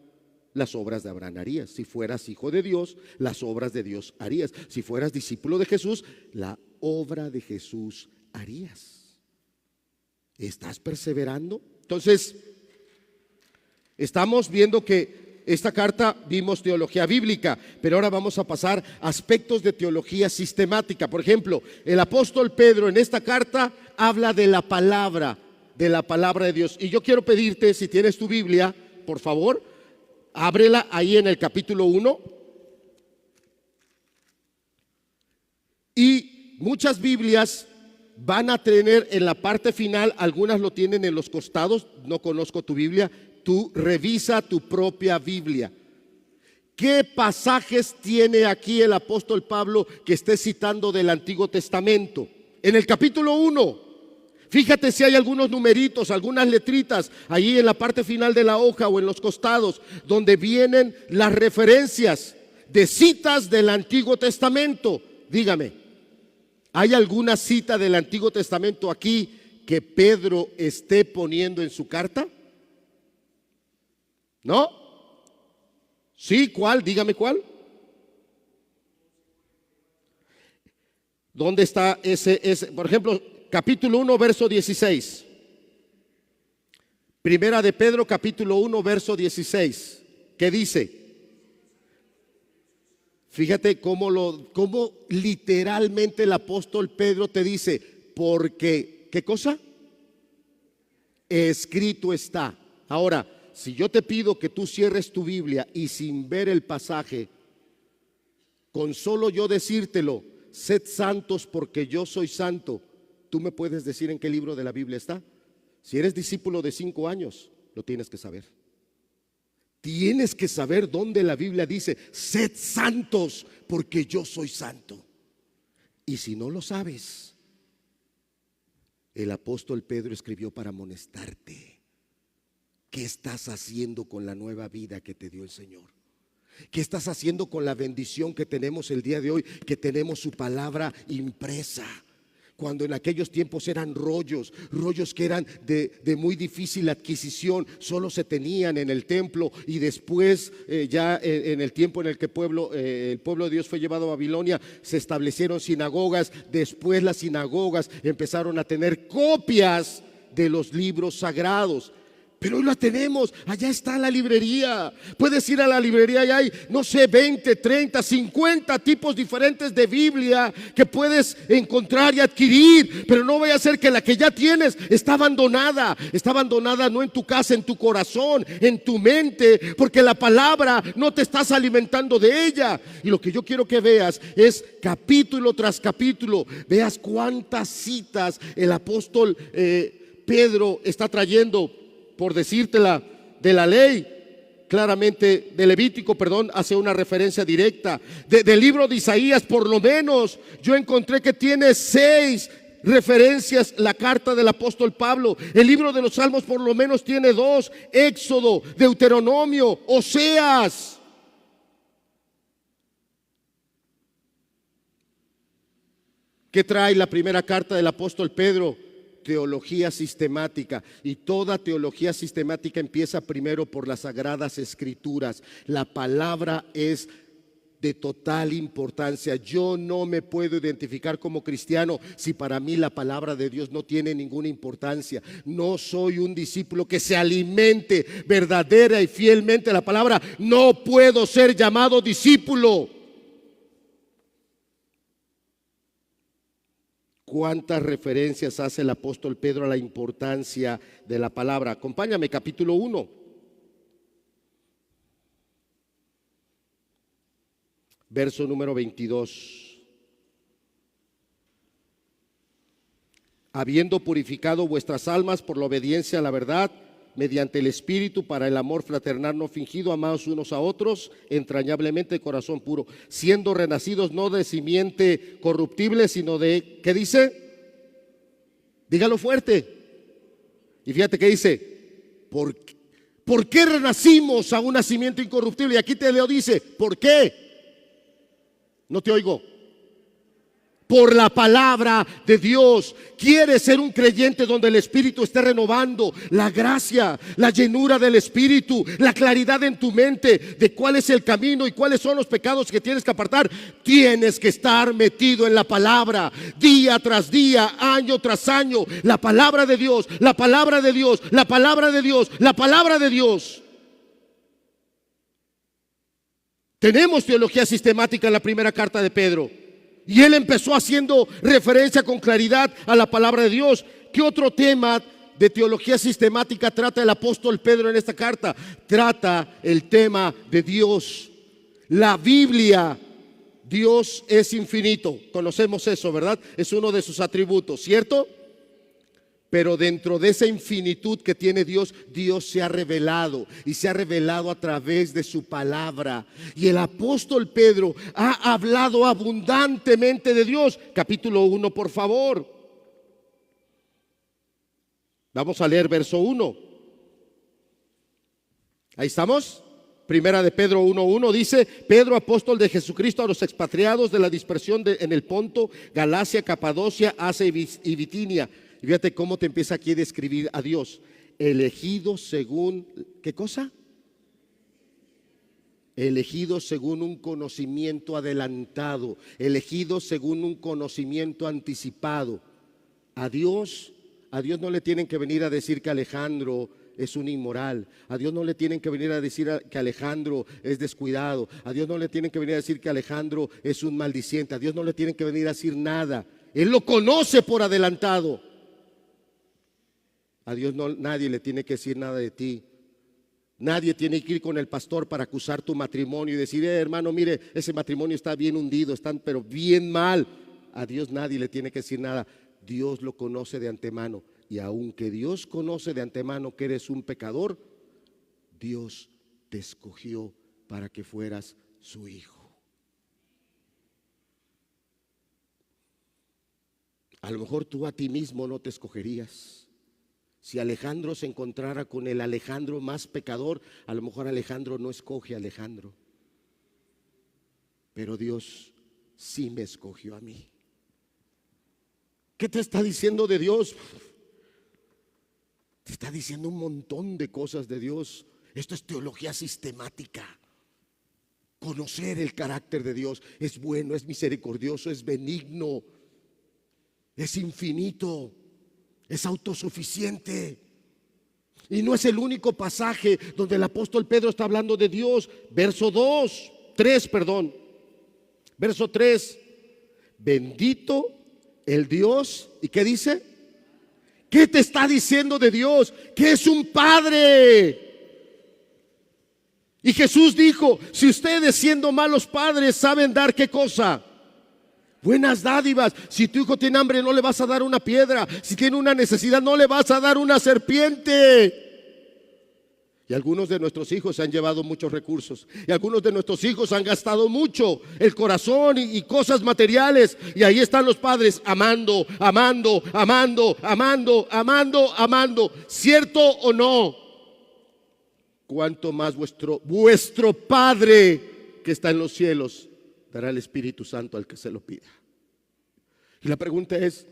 las obras de Abraham harías. Si fueras hijo de Dios, las obras de Dios harías. Si fueras discípulo de Jesús, la obra de Jesús harías. ¿Estás perseverando? Entonces, estamos viendo que esta carta vimos teología bíblica, pero ahora vamos a pasar a aspectos de teología sistemática. Por ejemplo, el apóstol Pedro en esta carta habla de la palabra de Dios. Y yo quiero pedirte, si tienes tu Biblia, por favor, ábrela ahí en el capítulo 1. Y muchas Biblias van a tener en la parte final, algunas lo tienen en los costados. No conozco tu Biblia, tú revisa tu propia Biblia. ¿Qué pasajes tiene aquí el apóstol Pablo que esté citando del Antiguo Testamento? En el capítulo 1, fíjate si hay algunos numeritos, algunas letritas ahí en la parte final de la hoja o en los costados, donde vienen las referencias de citas del Antiguo Testamento. Dígame, ¿hay alguna cita del Antiguo Testamento aquí que Pedro esté poniendo en su carta? ¿No? ¿Sí? ¿Cuál? Dígame cuál. ¿Dónde está ese? Por ejemplo, capítulo 1, verso 16. Primera de Pedro, capítulo 1, verso 16. ¿Qué dice? Fíjate cómo literalmente el apóstol Pedro te dice, porque, ¿qué cosa? Escrito está. Ahora, si yo te pido que tú cierres tu Biblia y sin ver el pasaje, con solo yo decírtelo, sed santos porque yo soy santo, ¿tú me puedes decir en qué libro de la Biblia está? Si eres discípulo de 5 años, lo tienes que saber. Tienes que saber dónde la Biblia dice, sed santos porque yo soy santo. Y si no lo sabes, el apóstol Pedro escribió para amonestarte. ¿Qué estás haciendo con la nueva vida que te dio el Señor? ¿Qué estás haciendo con la bendición que tenemos el día de hoy? Que tenemos su palabra impresa. Cuando en aquellos tiempos eran rollos que eran de muy difícil adquisición, solo se tenían en el templo, y después ya en el tiempo en el que el pueblo de Dios fue llevado a Babilonia, se establecieron sinagogas. Después las sinagogas empezaron a tener copias de los libros sagrados. Pero hoy la tenemos, allá está la librería. Puedes ir a la librería y hay, no sé, 20, 30, 50 tipos diferentes de Biblia que puedes encontrar y adquirir. Pero no vaya a ser que la que ya tienes está abandonada. Está abandonada no en tu casa, en tu corazón, en tu mente, porque la palabra no te estás alimentando de ella. Y lo que yo quiero que veas es capítulo tras capítulo, veas cuántas citas el apóstol Pedro está trayendo. Por decírtela, de la ley, claramente de Levítico, hace una referencia directa. Del libro de Isaías, por lo menos, yo encontré que tiene 6 referencias la carta del apóstol Pablo. El libro de los Salmos por lo menos tiene 2, Éxodo, Deuteronomio, Oseas. ¿Qué trae la primera carta del apóstol Pedro? Teología sistemática. Y toda teología sistemática empieza primero por las Sagradas Escrituras. La palabra es de total importancia. Yo no me puedo identificar como cristiano si para mí la palabra de Dios no tiene ninguna importancia. No soy un discípulo que se alimente verdadera y fielmente la palabra. No puedo ser llamado discípulo. ¿Cuántas referencias hace el apóstol Pedro a la importancia de la palabra? Acompáñame, capítulo 1. Verso número 22. Habiendo purificado vuestras almas por la obediencia a la verdad, mediante el Espíritu, para el amor fraternal no fingido, amados unos a otros, entrañablemente de corazón puro, siendo renacidos no de simiente corruptible, sino de, ¿qué dice? Dígalo fuerte. Y fíjate que dice, ¿por qué renacimos a una simiente incorruptible? Y aquí te lo dice, ¿por qué? No te oigo. Por la palabra de Dios. ¿Quieres ser un creyente donde el Espíritu esté renovando la gracia, la llenura del Espíritu, la claridad en tu mente de cuál es el camino y cuáles son los pecados que tienes que apartar? Tienes que estar metido en la palabra, día tras día, año tras año. La palabra de Dios, la palabra de Dios, la palabra de Dios, la palabra de Dios. Tenemos teología sistemática en la primera carta de Pedro. Y él empezó haciendo referencia con claridad a la palabra de Dios. ¿Qué otro tema de teología sistemática trata el apóstol Pedro en esta carta? Trata el tema de Dios. La Biblia, Dios es infinito. Conocemos eso, ¿verdad? Es uno de sus atributos, ¿cierto? Pero dentro de esa infinitud que tiene Dios, Dios se ha revelado y se ha revelado a través de su palabra. Y el apóstol Pedro ha hablado abundantemente de Dios. Capítulo 1, por favor. Vamos a leer verso 1. Ahí estamos. Primera de Pedro 1:1 dice: Pedro, apóstol de Jesucristo, a los expatriados de la dispersión en el Ponto, Galacia, Capadocia, Asia y Bitinia. Y fíjate cómo te empieza aquí a describir a Dios. Elegido según, ¿qué cosa? Elegido según un conocimiento adelantado, elegido según un conocimiento anticipado. A Dios no le tienen que venir a decir que Alejandro es un inmoral. A Dios no le tienen que venir a decir que Alejandro es descuidado. A Dios no le tienen que venir a decir que Alejandro es un maldiciente. A Dios no le tienen que venir a decir nada. Él lo conoce por adelantado. A Dios nadie le tiene que decir nada de ti. Nadie tiene que ir con el pastor para acusar tu matrimonio y decir: hermano, mire, ese matrimonio está bien hundido, están pero bien mal. A Dios nadie le tiene que decir nada. Dios lo conoce de antemano. Y aunque Dios conoce de antemano que eres un pecador, Dios te escogió para que fueras su hijo. A lo mejor tú a ti mismo no te escogerías. Si Alejandro se encontrara con el Alejandro más pecador, a lo mejor Alejandro no escoge a Alejandro. Pero Dios sí me escogió a mí. ¿Qué te está diciendo de Dios? Te está diciendo un montón de cosas de Dios. Esto es teología sistemática. Conocer el carácter de Dios. Es bueno, es misericordioso, es benigno, es infinito, es autosuficiente. Y no es el único pasaje donde el apóstol Pedro está hablando de Dios. Verso 3. Verso 3. Bendito el Dios. ¿Y qué dice? ¿Qué te está diciendo de Dios? Que es un padre. Y Jesús dijo: si ustedes, siendo malos padres, saben dar ¿qué cosa? Buenas dádivas. Si tu hijo tiene hambre, no le vas a dar una piedra. Si tiene una necesidad, no le vas a dar una serpiente. Y algunos de nuestros hijos se han llevado muchos recursos. Y algunos de nuestros hijos han gastado mucho el corazón y cosas materiales. Y ahí están los padres amando, amando, amando, amando, amando, amando. ¿Cierto o no? Cuánto más vuestro Padre que está en los cielos dará el Espíritu Santo al que se lo pida. Y la pregunta es,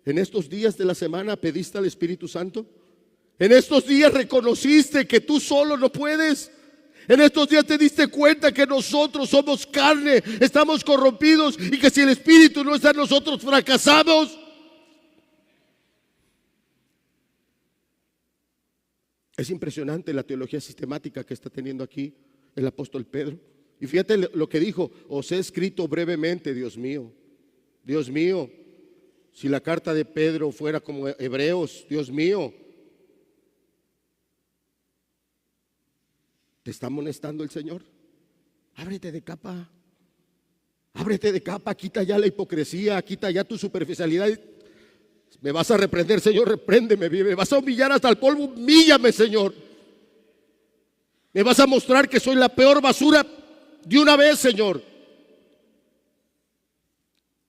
¿en estos días de la semana pediste al Espíritu Santo? ¿En estos días reconociste que tú solo no puedes? ¿En estos días te diste cuenta que nosotros somos carne, estamos corrompidos y que si el Espíritu no está en nosotros fracasamos? Es impresionante la teología sistemática que está teniendo aquí el apóstol Pedro. Y fíjate lo que dijo: os he escrito brevemente, Dios mío, si la carta de Pedro fuera como Hebreos, Dios mío. ¿Te está amonestando el Señor? Ábrete de capa. Ábrete de capa, quita ya la hipocresía, quita ya tu superficialidad. Me vas a reprender, Señor, repréndeme. Me vas a humillar hasta el polvo, humíllame, Señor. Me vas a mostrar que soy la peor basura de una vez, Señor.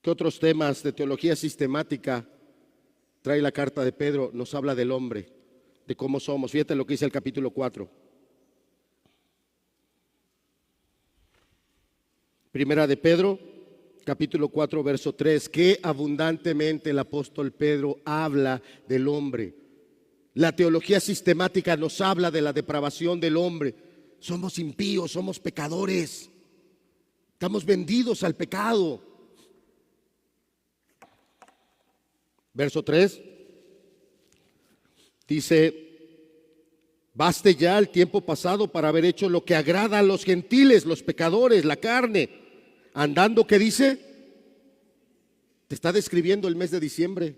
¿Qué otros temas de teología sistemática trae la carta de Pedro? Nos habla del hombre, de cómo somos. Fíjate lo que dice el capítulo 4. Primera de Pedro, capítulo 4, verso 3. Qué abundantemente el apóstol Pedro habla del hombre. La teología sistemática nos habla de la depravación del hombre. Somos impíos, somos pecadores. Estamos vendidos al pecado. Verso 3 dice: baste ya el tiempo pasado para haber hecho lo que agrada a los gentiles, los pecadores, la carne, andando, ¿qué dice? Te está describiendo el mes de diciembre.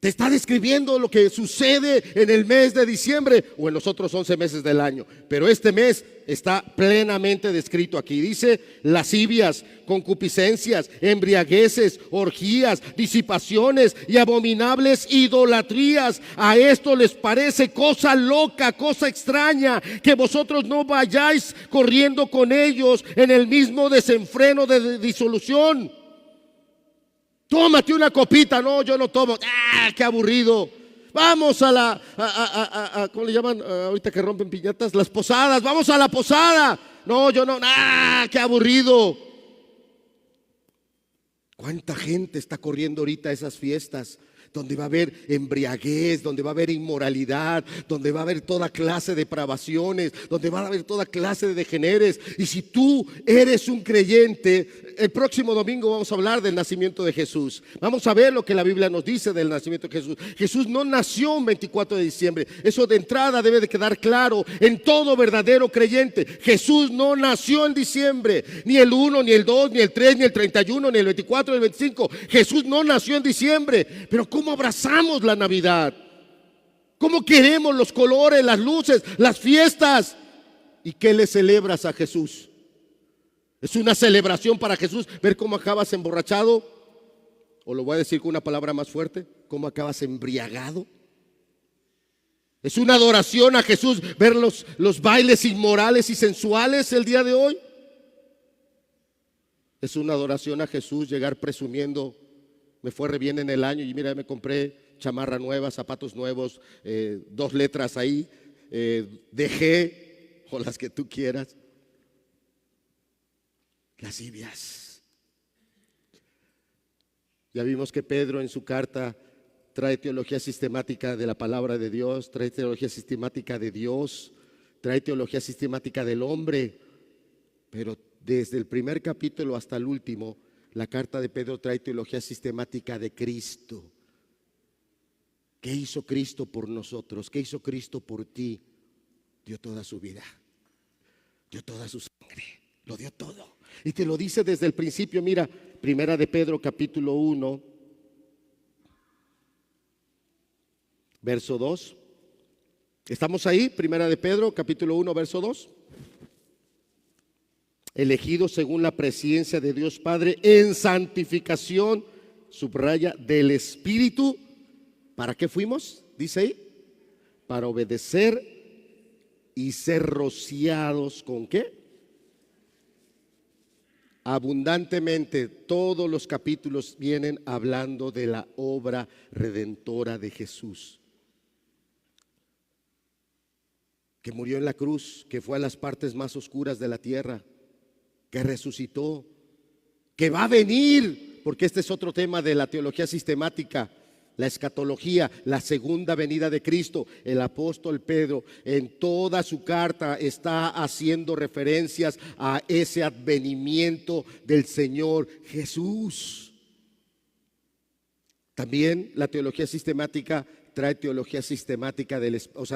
Te está describiendo lo que sucede en el mes de diciembre o en los otros 11 meses del año. Pero este mes está plenamente descrito aquí. Dice: lascivias, concupiscencias, embriagueces, orgías, disipaciones y abominables idolatrías. A esto les parece cosa loca, cosa extraña, que vosotros no vayáis corriendo con ellos en el mismo desenfreno de disolución. Tómate una copita. No, yo no tomo. ¡Ah, qué aburrido! Vamos a la, ¿cómo le llaman ahorita que rompen piñatas? Las posadas. Vamos a la posada. No, yo no. ¡Ah, qué aburrido! ¿Cuánta gente está corriendo ahorita a esas fiestas? Donde va a haber embriaguez, donde va a haber inmoralidad, donde va a haber toda clase de depravaciones, donde va a haber toda clase de degeneres. Y si tú eres un creyente, el próximo domingo vamos a hablar del nacimiento de Jesús. Vamos a ver lo que la Biblia nos dice del nacimiento de Jesús. Jesús no nació un 24 de diciembre. Eso de entrada debe de quedar claro en todo verdadero creyente. Jesús no nació en diciembre, ni el 1, ni el 2, ni el 3, ni el 31, ni el 24, ni el 25. Jesús no nació en diciembre. Pero ¿cómo abrazamos la Navidad? ¿Cómo queremos los colores, las luces, las fiestas? ¿Y qué le celebras a Jesús? ¿Es una celebración para Jesús ver cómo acabas emborrachado? O lo voy a decir con una palabra más fuerte: ¿cómo acabas embriagado? ¿Es una adoración a Jesús ver los bailes inmorales y sensuales el día de hoy? ¿Es una adoración a Jesús llegar presumiendo: me fue re bien en el año y mira, me compré chamarra nueva, zapatos nuevos, 2 letras ahí, DG o las que tú quieras? Lascivias. Ya vimos que Pedro en su carta trae teología sistemática de la palabra de Dios, trae teología sistemática de Dios, trae teología sistemática del hombre. Pero desde el primer capítulo hasta el último, la carta de Pedro trae teología sistemática de Cristo. ¿Qué hizo Cristo por nosotros? ¿Qué hizo Cristo por ti? Dio toda su vida, dio toda su sangre, lo dio todo. Y te lo dice desde el principio. Mira, primera de Pedro capítulo 1, verso 2. ¿Estamos ahí? Primera de Pedro capítulo 1, verso 2. Elegidos según la presciencia de Dios Padre en santificación, subraya, del Espíritu. ¿Para qué fuimos? Dice ahí: para obedecer y ser rociados ¿con qué? Abundantemente. Todos los capítulos vienen hablando de la obra redentora de Jesús, que murió en la cruz, que fue a las partes más oscuras de la tierra, que resucitó, que va a venir porque este es otro tema de la teología sistemática, la escatología, la segunda venida de Cristo. El apóstol Pedro en toda su carta está haciendo referencias a ese advenimiento del Señor Jesús. También la teología sistemática trae teología sistemática,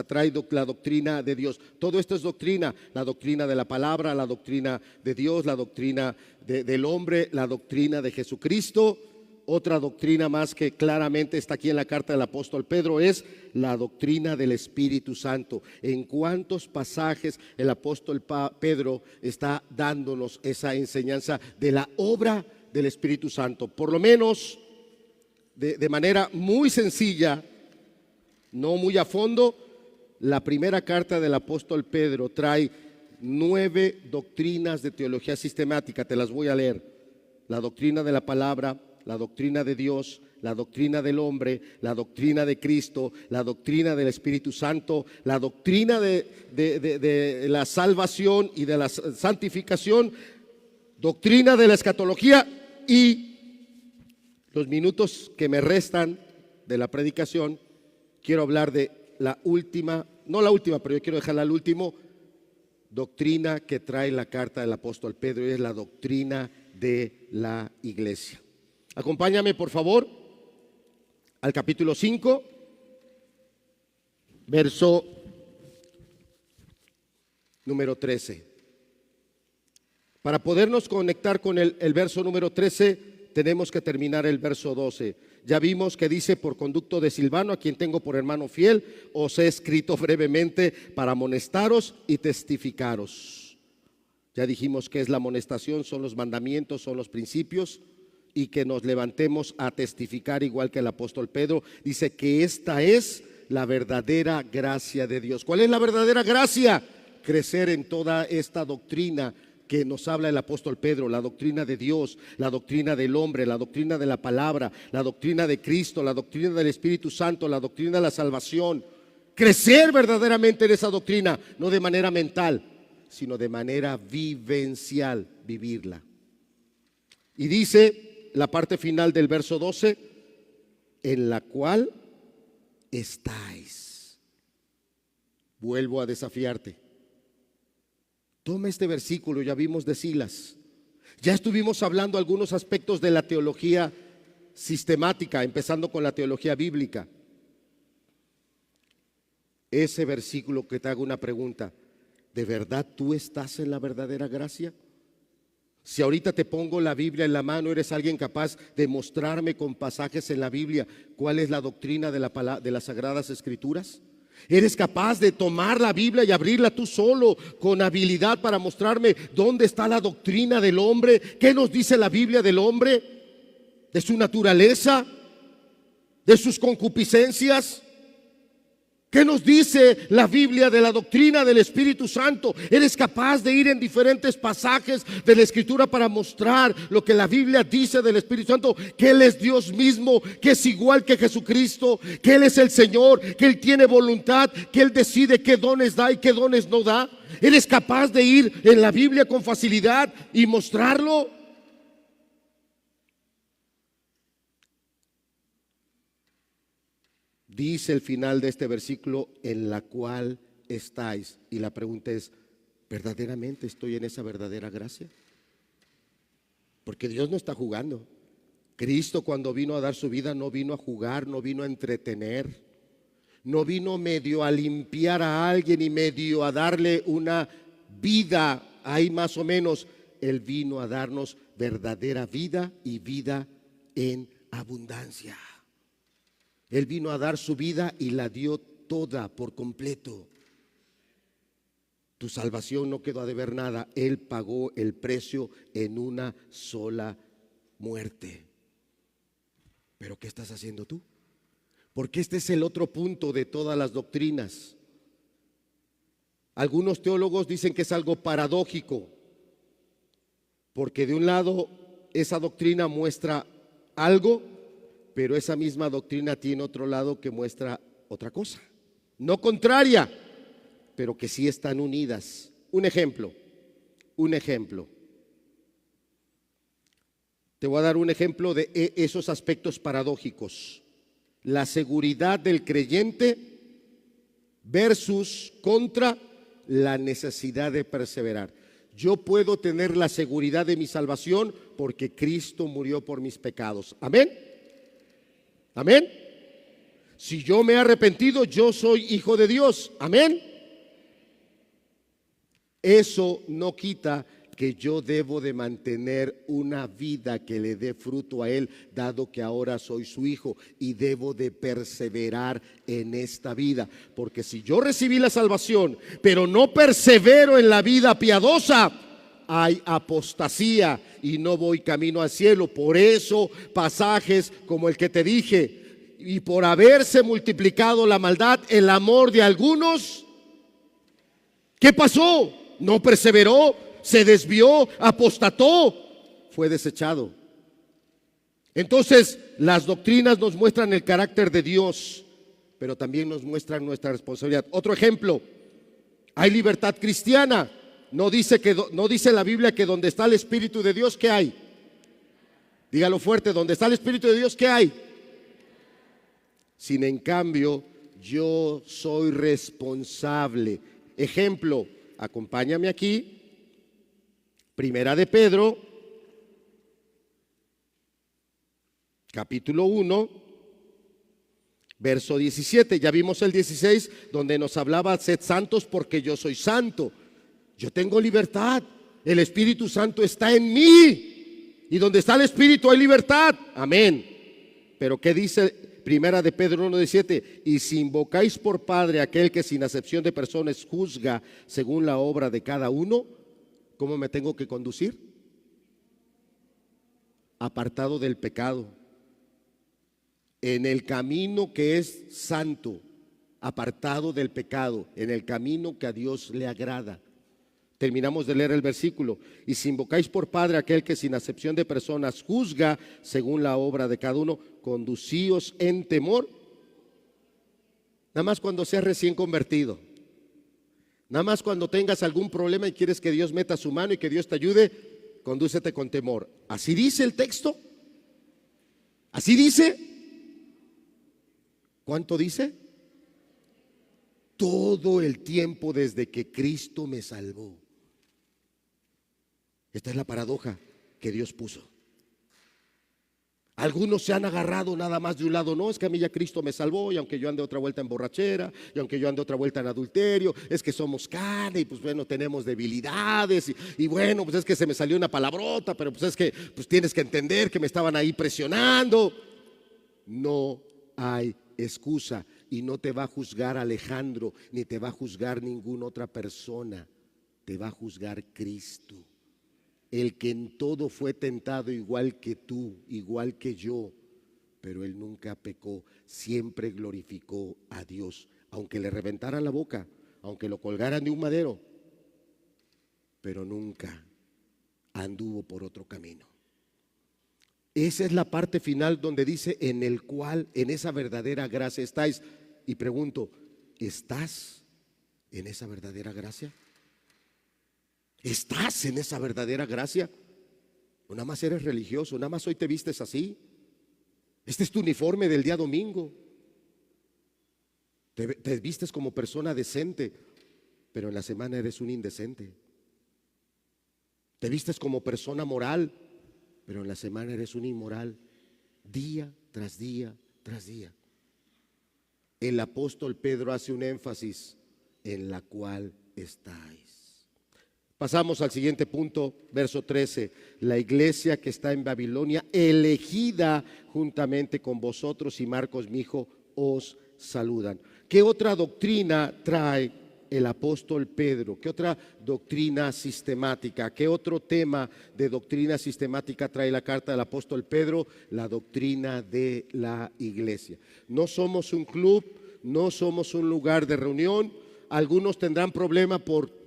trae la doctrina de Dios. Todo esto es doctrina, la doctrina de la palabra, la doctrina de Dios, la doctrina del hombre, la doctrina de Jesucristo. Otra doctrina más que claramente está aquí en la carta del apóstol Pedro es la doctrina del Espíritu Santo. ¿En cuántos pasajes el apóstol Pedro está dándonos esa enseñanza de la obra del Espíritu Santo? Por lo menos de manera muy sencilla, no muy a fondo, la primera carta del apóstol Pedro trae 9 doctrinas de teología sistemática. Te las voy a leer: la doctrina de la palabra, la doctrina de Dios, la doctrina del hombre, la doctrina de Cristo, la doctrina del Espíritu Santo, la doctrina de la salvación y de la santificación, doctrina de la escatología. Y los minutos que me restan de la predicación, quiero hablar de la última, no la última, pero yo quiero dejarla al último, doctrina que trae la carta del apóstol Pedro, y es la doctrina de la iglesia. Acompáñame por favor al capítulo 5, verso número 13. Para podernos conectar con el verso número 13, tenemos que terminar el verso 12. Ya vimos que dice: por conducto de Silvano, a quien tengo por hermano fiel, os he escrito brevemente para amonestaros y testificaros. Ya dijimos que es la amonestación, son los mandamientos, son los principios, y que nos levantemos a testificar, igual que el apóstol Pedro dice que esta es la verdadera gracia de Dios. ¿Cuál es la verdadera gracia? Crecer en toda esta doctrina que nos habla el apóstol Pedro, la doctrina de Dios, la doctrina del hombre, la doctrina de la palabra, la doctrina de Cristo, la doctrina del Espíritu Santo, la doctrina de la salvación. Crecer verdaderamente en esa doctrina, no de manera mental, sino de manera vivencial, vivirla. Y dice la parte final del verso 12: en la cual estáis. Vuelvo a desafiarte. Toma este versículo, ya vimos de Silas. Ya estuvimos hablando algunos aspectos de la teología sistemática, empezando con la teología bíblica. Ese versículo que te hago una pregunta: ¿de verdad tú estás en la verdadera gracia? Si ahorita te pongo la Biblia en la mano, ¿eres alguien capaz de mostrarme con pasajes en la Biblia cuál es la doctrina de las Sagradas Escrituras? ¿Eres capaz de tomar la Biblia y abrirla tú solo con habilidad para mostrarme dónde está la doctrina del hombre? ¿Qué nos dice la Biblia del hombre? ¿De su naturaleza? ¿De sus concupiscencias? ¿Qué nos dice la Biblia de la doctrina del Espíritu Santo? ¿Eres capaz de ir en diferentes pasajes de la Escritura para mostrar lo que la Biblia dice del Espíritu Santo? Que Él es Dios mismo, que es igual que Jesucristo, que Él es el Señor, que Él tiene voluntad, que Él decide qué dones da y qué dones no da. ¿Eres capaz de ir en la Biblia con facilidad y mostrarlo? Dice el final de este versículo: en la cual estáis. Y la pregunta es: ¿verdaderamente estoy en esa verdadera gracia? Porque Dios no está jugando. Cristo, cuando vino a dar su vida, no vino a jugar, no vino a entretener, no vino medio a limpiar a alguien y medio a darle una vida ahí más o menos. Él vino a darnos verdadera vida y vida en abundancia. Él vino a dar su vida y la dio toda por completo. Tu salvación no quedó a deber nada. Él pagó el precio en una sola muerte. ¿Pero qué estás haciendo tú? Porque este es el otro punto de todas las doctrinas. Algunos teólogos dicen que es algo paradójico, porque de un lado esa doctrina muestra algo, pero esa misma doctrina tiene otro lado que muestra otra cosa, no contraria, pero que sí están unidas. Un ejemplo. Te voy a dar un ejemplo de esos aspectos paradójicos. La seguridad del creyente versus contra la necesidad de perseverar. Yo puedo tener la seguridad de mi salvación porque Cristo murió por mis pecados. Amén. Amén. Si yo me he arrepentido, yo soy hijo de Dios. Amén. Eso no quita que yo debo de mantener una vida que le dé fruto a Él, dado que ahora soy su hijo, y debo de perseverar en esta vida, porque si yo recibí la salvación, pero no persevero en la vida piadosa, hay apostasía y no voy camino al cielo. Por eso pasajes como el que te dije, y por haberse multiplicado la maldad, el amor de algunos, ¿qué pasó? No perseveró, se desvió, apostató, fue desechado. Entonces, las doctrinas nos muestran el carácter de Dios, pero también nos muestran nuestra responsabilidad. Otro ejemplo, hay libertad cristiana. No dice la Biblia que donde está el Espíritu de Dios, ¿qué hay? Dígalo fuerte, donde está el Espíritu de Dios, ¿qué hay? Sin en cambio, yo soy responsable. Ejemplo, acompáñame aquí. Primera de Pedro, capítulo 1, verso 17. Ya vimos el 16, donde nos hablaba: sed santos porque yo soy santo. Yo tengo libertad, el Espíritu Santo está en mí, y donde está el Espíritu hay libertad. Amén. Pero ¿qué dice Primera de Pedro 1:17? Y si invocáis por Padre aquel que sin acepción de personas juzga según la obra de cada uno, ¿cómo me tengo que conducir? Apartado del pecado, en el camino que es santo, apartado del pecado, en el camino que a Dios le agrada. Terminamos de leer el versículo. Y si invocáis por Padre aquel que sin acepción de personas juzga según la obra de cada uno, conducíos en temor. Nada más cuando seas recién convertido. Nada más cuando tengas algún problema y quieres que Dios meta su mano y que Dios te ayude, condúcete con temor. ¿Así dice el texto? ¿Así dice? ¿Cuánto dice? Todo el tiempo desde que Cristo me salvó. Esta es la paradoja que Dios puso. Algunos se han agarrado nada más de un lado. No, es que a mí ya Cristo me salvó, y aunque yo ande otra vuelta en borrachera, y aunque yo ande otra vuelta en adulterio, es que somos carne y pues bueno, tenemos debilidades, y bueno, pues es que se me salió una palabrota, pero pues es que pues tienes que entender que me estaban ahí presionando. No hay excusa, y no te va a juzgar Alejandro, ni te va a juzgar ninguna otra persona, te va a juzgar Cristo. El que en todo fue tentado igual que tú, igual que yo, pero él nunca pecó, siempre glorificó a Dios, aunque le reventaran la boca, aunque lo colgaran de un madero, pero nunca anduvo por otro camino. Esa es la parte final donde dice: en el cual, en esa verdadera gracia estáis. Y pregunto, ¿estás en esa verdadera gracia? ¿Estás en esa verdadera gracia? ¿O nada más eres religioso? ¿Nada más hoy te vistes así? Este es tu uniforme del día domingo. Te vistes como persona decente, pero en la semana eres un indecente. Te vistes como persona moral, pero en la semana eres un inmoral, día tras día tras día. El apóstol Pedro hace un énfasis: en la cual estáis. Pasamos al siguiente punto, verso 13. La iglesia que está en Babilonia, elegida juntamente con vosotros, y Marcos mi hijo os saludan. ¿Qué otra doctrina trae el apóstol Pedro? ¿Qué otra doctrina sistemática? ¿Qué otro tema de doctrina sistemática trae la carta del apóstol Pedro? La doctrina de la iglesia. No somos un club, no somos un lugar de reunión. Algunos tendrán problema por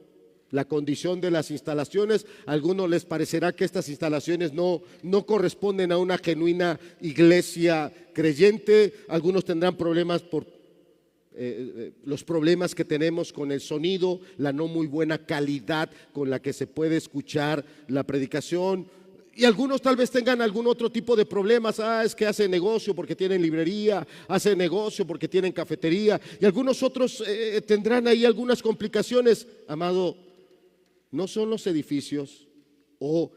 la condición de las instalaciones. A algunos les parecerá que estas instalaciones no corresponden a una genuina iglesia creyente. Algunos tendrán problemas por los problemas que tenemos con el sonido, la no muy buena calidad con la que se puede escuchar la predicación, Y algunos tal vez tengan algún otro tipo de problemas. Es que hacen negocio porque tienen librería, hacen negocio porque tienen cafetería. Y algunos otros tendrán ahí algunas complicaciones. Amado, no son los edificios o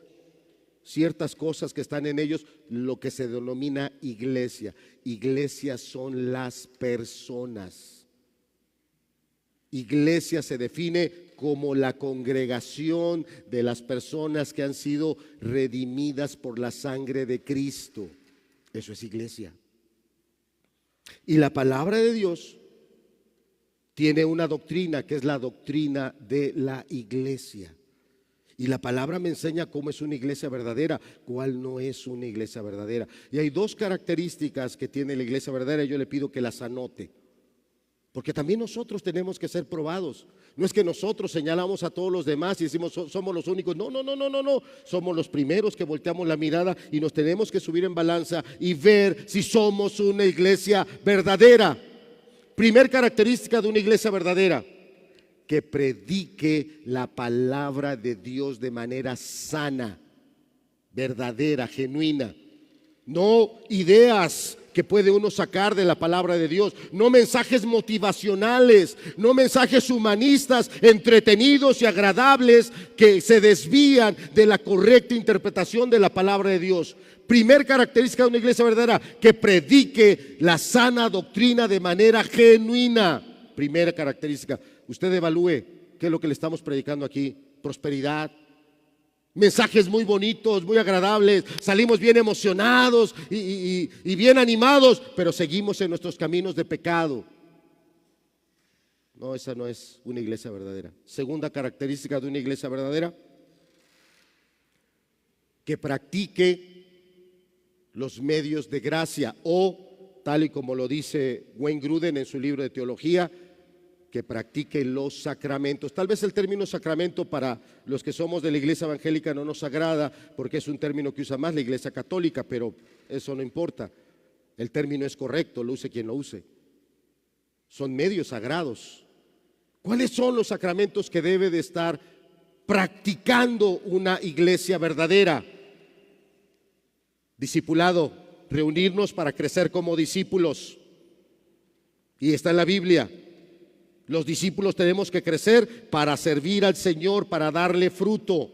ciertas cosas que están en ellos lo que se denomina iglesia. Iglesia son las personas. Iglesia se define como la congregación de las personas que han sido redimidas por la sangre de Cristo. Eso es iglesia. Y la palabra de Dios tiene una doctrina que es la doctrina de la iglesia. Y la palabra me enseña cómo es una iglesia verdadera, cuál no es una iglesia verdadera. Y hay dos características que tiene la iglesia verdadera y yo le pido que las anote. Porque también nosotros tenemos que ser probados. No es que nosotros señalamos a todos los demás y decimos somos los únicos. No. Somos los primeros que volteamos la mirada y nos tenemos que subir en balanza y ver si somos una iglesia verdadera. Primer característica de una iglesia verdadera: que predique la palabra de Dios de manera sana, verdadera, genuina. No ideas que puede uno sacar de la palabra de Dios, no mensajes motivacionales, no mensajes humanistas, entretenidos y agradables que se desvían de la correcta interpretación de la palabra de Dios. Primer característica de una iglesia verdadera: que predique la sana doctrina de manera genuina. Primera característica. Usted evalúe qué es lo que le estamos predicando aquí. Prosperidad, mensajes muy bonitos, muy agradables, salimos bien emocionados y bien animados, pero seguimos en nuestros caminos de pecado. No, esa no es una iglesia verdadera. Segunda característica de una iglesia verdadera: que practique los medios de gracia, o tal y como lo dice Wayne Grudem en su libro de teología, que practique los sacramentos. Tal vez el término sacramento para los que somos de la iglesia evangélica no nos agrada porque es un término que usa más la iglesia católica, pero eso no importa. El término es correcto, lo use quien lo use. Son medios sagrados. ¿Cuáles son los sacramentos que debe de estar practicando una iglesia verdadera? Discipulado, reunirnos para crecer como discípulos. Y está en la Biblia. Los discípulos tenemos que crecer para servir al Señor, para darle fruto.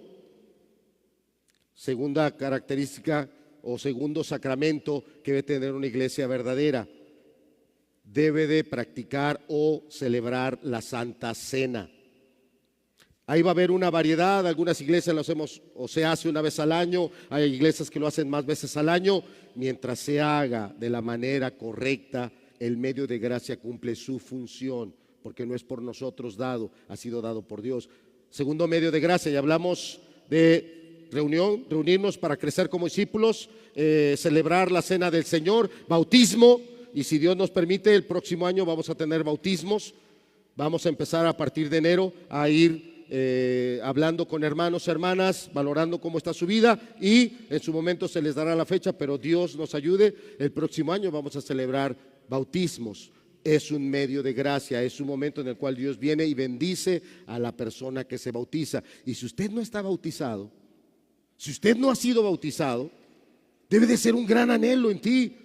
Segunda característica o segundo sacramento que debe tener una iglesia verdadera: debe de practicar o celebrar la Santa Cena. Ahí va a haber una variedad. Algunas iglesias lo hacemos o se hace una vez al año, hay iglesias que lo hacen más veces al año. Mientras se haga de la manera correcta, el medio de gracia cumple su función, porque no es por nosotros dado, ha sido dado por Dios. Segundo medio de gracia, ya hablamos de reunirnos para crecer como discípulos, celebrar la cena del Señor, bautismo, y si Dios nos permite, el próximo año vamos a tener bautismos. Vamos a empezar a partir de enero a ir hablando con hermanos, hermanas, valorando cómo está su vida, y en su momento se les dará la fecha, pero Dios nos ayude, el próximo año vamos a celebrar bautismos. Es un medio de gracia, es un momento en el cual Dios viene y bendice a la persona que se bautiza. Y si usted no está bautizado, si usted no ha sido bautizado, debe de ser un gran anhelo en ti.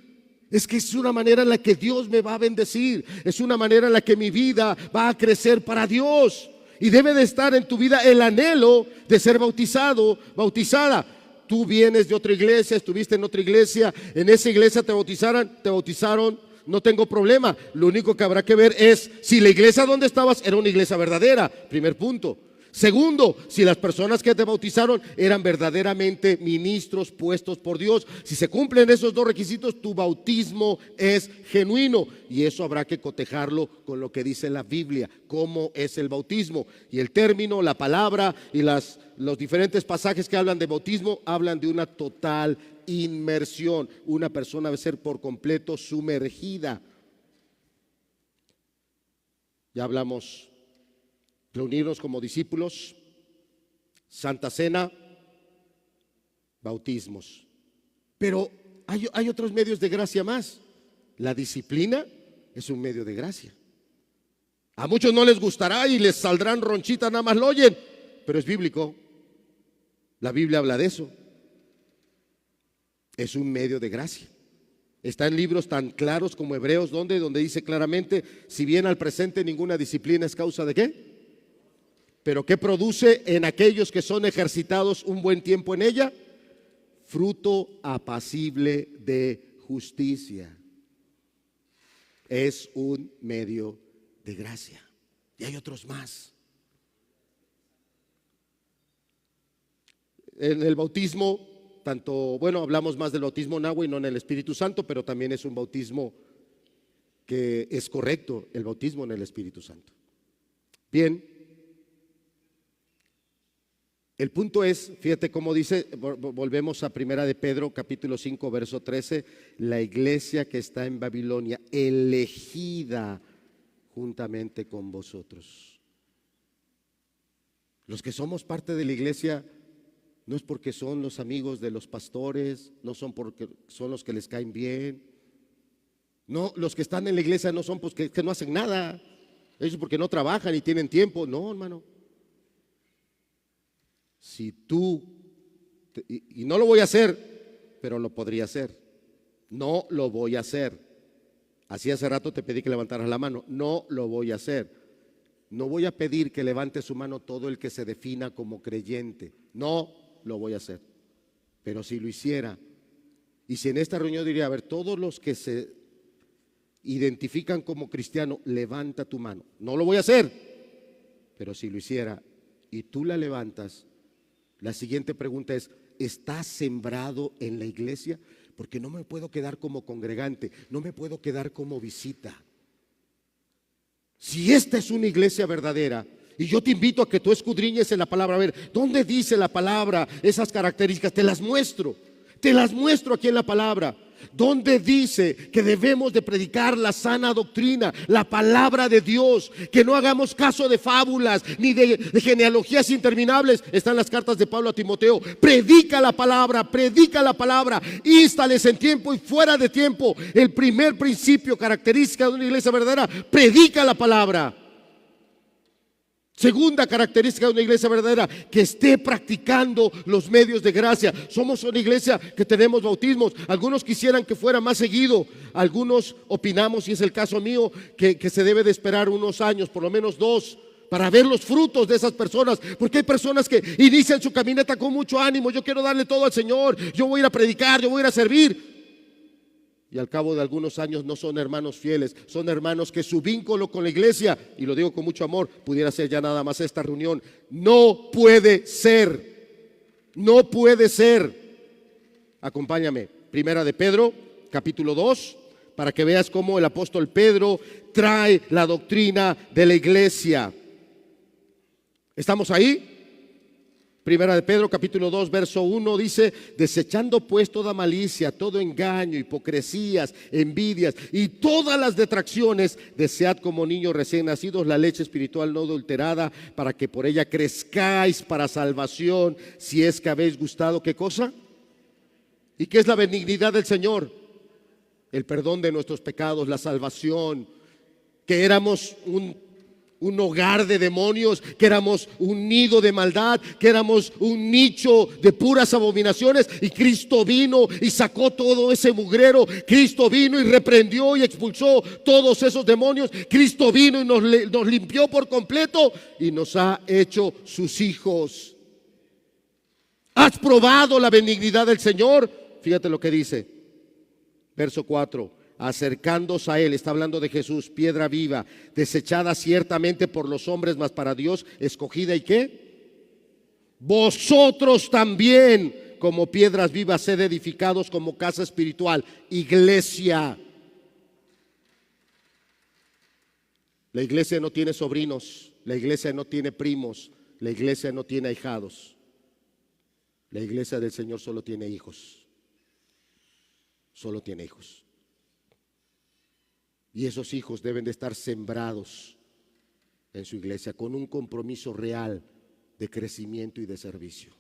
Es que es una manera en la que Dios me va a bendecir, es una manera en la que mi vida va a crecer para Dios. Y debe de estar en tu vida el anhelo de ser bautizado, bautizada. Tú vienes de otra iglesia, estuviste en otra iglesia, en esa iglesia te bautizaron. No tengo problema, lo único que habrá que ver es si la iglesia donde estabas era una iglesia verdadera, primer punto. Segundo, si las personas que te bautizaron eran verdaderamente ministros puestos por Dios. Si se cumplen esos dos requisitos, tu bautismo es genuino, y eso habrá que cotejarlo con lo que dice la Biblia, cómo es el bautismo. Y el término, la palabra y los diferentes pasajes que hablan de bautismo hablan de una total inmersión. Una persona debe ser por completo sumergida. Ya hablamos, reunirnos como discípulos, Santa Cena, bautismos. Pero hay otros medios de gracia más. La disciplina es un medio de gracia. A muchos no les gustará y les saldrán ronchitas, nada más lo oyen, pero es bíblico. La Biblia habla de eso. Es un medio de gracia. Está en libros tan claros como Hebreos, donde dice claramente, si bien al presente ninguna disciplina es causa de ¿qué? Pero ¿qué produce en aquellos que son ejercitados un buen tiempo en ella? Fruto apacible de justicia. Es un medio de gracia. Y hay otros más. En el bautismo, hablamos más del bautismo en agua y no en el Espíritu Santo, pero también es un bautismo que es correcto, el bautismo en el Espíritu Santo. Bien, el punto es, fíjate cómo dice, volvemos a Primera de Pedro, capítulo 5, verso 13, la iglesia que está en Babilonia, elegida juntamente con vosotros. Los que somos parte de la iglesia no es porque son los amigos de los pastores, no son porque son los que les caen bien. No, los que están en la iglesia no son pues que no hacen nada, ellos porque no trabajan y tienen tiempo. No, hermano. Si tú, y no lo voy a hacer, pero lo podría hacer. No lo voy a hacer. Así hace rato te pedí que levantaras la mano. No lo voy a hacer. No voy a pedir que levante su mano todo el que se defina como creyente. No lo voy a hacer. Pero si lo hiciera, y si en esta reunión diría, a ver, todos los que se identifican como cristiano, levanta tu mano. No lo voy a hacer. Pero si lo hiciera y tú la levantas, la siguiente pregunta es, ¿estás sembrado en la iglesia? Porque no me puedo quedar como congregante, no me puedo quedar como visita. Si esta es una iglesia verdadera, y yo te invito a que tú escudriñes en la palabra, a ver, ¿dónde dice la palabra esas características? Te las muestro aquí en la palabra. ¿Dónde dice que debemos de predicar la sana doctrina, la palabra de Dios? Que no hagamos caso de fábulas ni de genealogías interminables. Están las cartas de Pablo a Timoteo. Predica la palabra, instales en tiempo y fuera de tiempo. El primer principio, característica de una iglesia verdadera, predica la palabra. Segunda característica de una iglesia verdadera, que esté practicando los medios de gracia. Somos una iglesia que tenemos bautismos. Algunos quisieran que fuera más seguido. Algunos opinamos, y es el caso mío, que se debe de esperar unos años, por lo menos 2, para ver los frutos de esas personas. Porque hay personas que inician su caminata con mucho ánimo. Yo quiero darle todo al Señor. Yo voy a ir a predicar, yo voy a ir a servir. Y al cabo de algunos años no son hermanos fieles, son hermanos que su vínculo con la iglesia, y lo digo con mucho amor, pudiera ser ya nada más esta reunión. No puede ser, no puede ser. Acompáñame, Primera de Pedro, capítulo 2, para que veas cómo el apóstol Pedro trae la doctrina de la iglesia. ¿Estamos ahí? Primera de Pedro, capítulo 2, verso 1 dice, desechando pues toda malicia, todo engaño, hipocresías, envidias y todas las detracciones, desead como niños recién nacidos la leche espiritual no adulterada, para que por ella crezcáis para salvación, si es que habéis gustado. ¿Qué cosa? ¿Y qué es la benignidad del Señor? El perdón de nuestros pecados, la salvación, que éramos un hogar de demonios, que éramos un nido de maldad, que éramos un nicho de puras abominaciones, y Cristo vino y sacó todo ese mugrero. Cristo vino y reprendió y expulsó todos esos demonios. Cristo vino y nos limpió por completo y nos ha hecho sus hijos. ¿Has probado la benignidad del Señor? Fíjate lo que dice, verso 4. Acercándose a él, está hablando de Jesús, piedra viva, desechada ciertamente por los hombres, mas para Dios escogida. ¿Y qué? Vosotros también, como piedras vivas, sed edificados como casa espiritual, iglesia. La iglesia no tiene sobrinos, la iglesia no tiene primos, la iglesia no tiene ahijados. La iglesia del Señor solo tiene hijos. Solo tiene hijos. Y esos hijos deben de estar sembrados en su iglesia con un compromiso real de crecimiento y de servicio.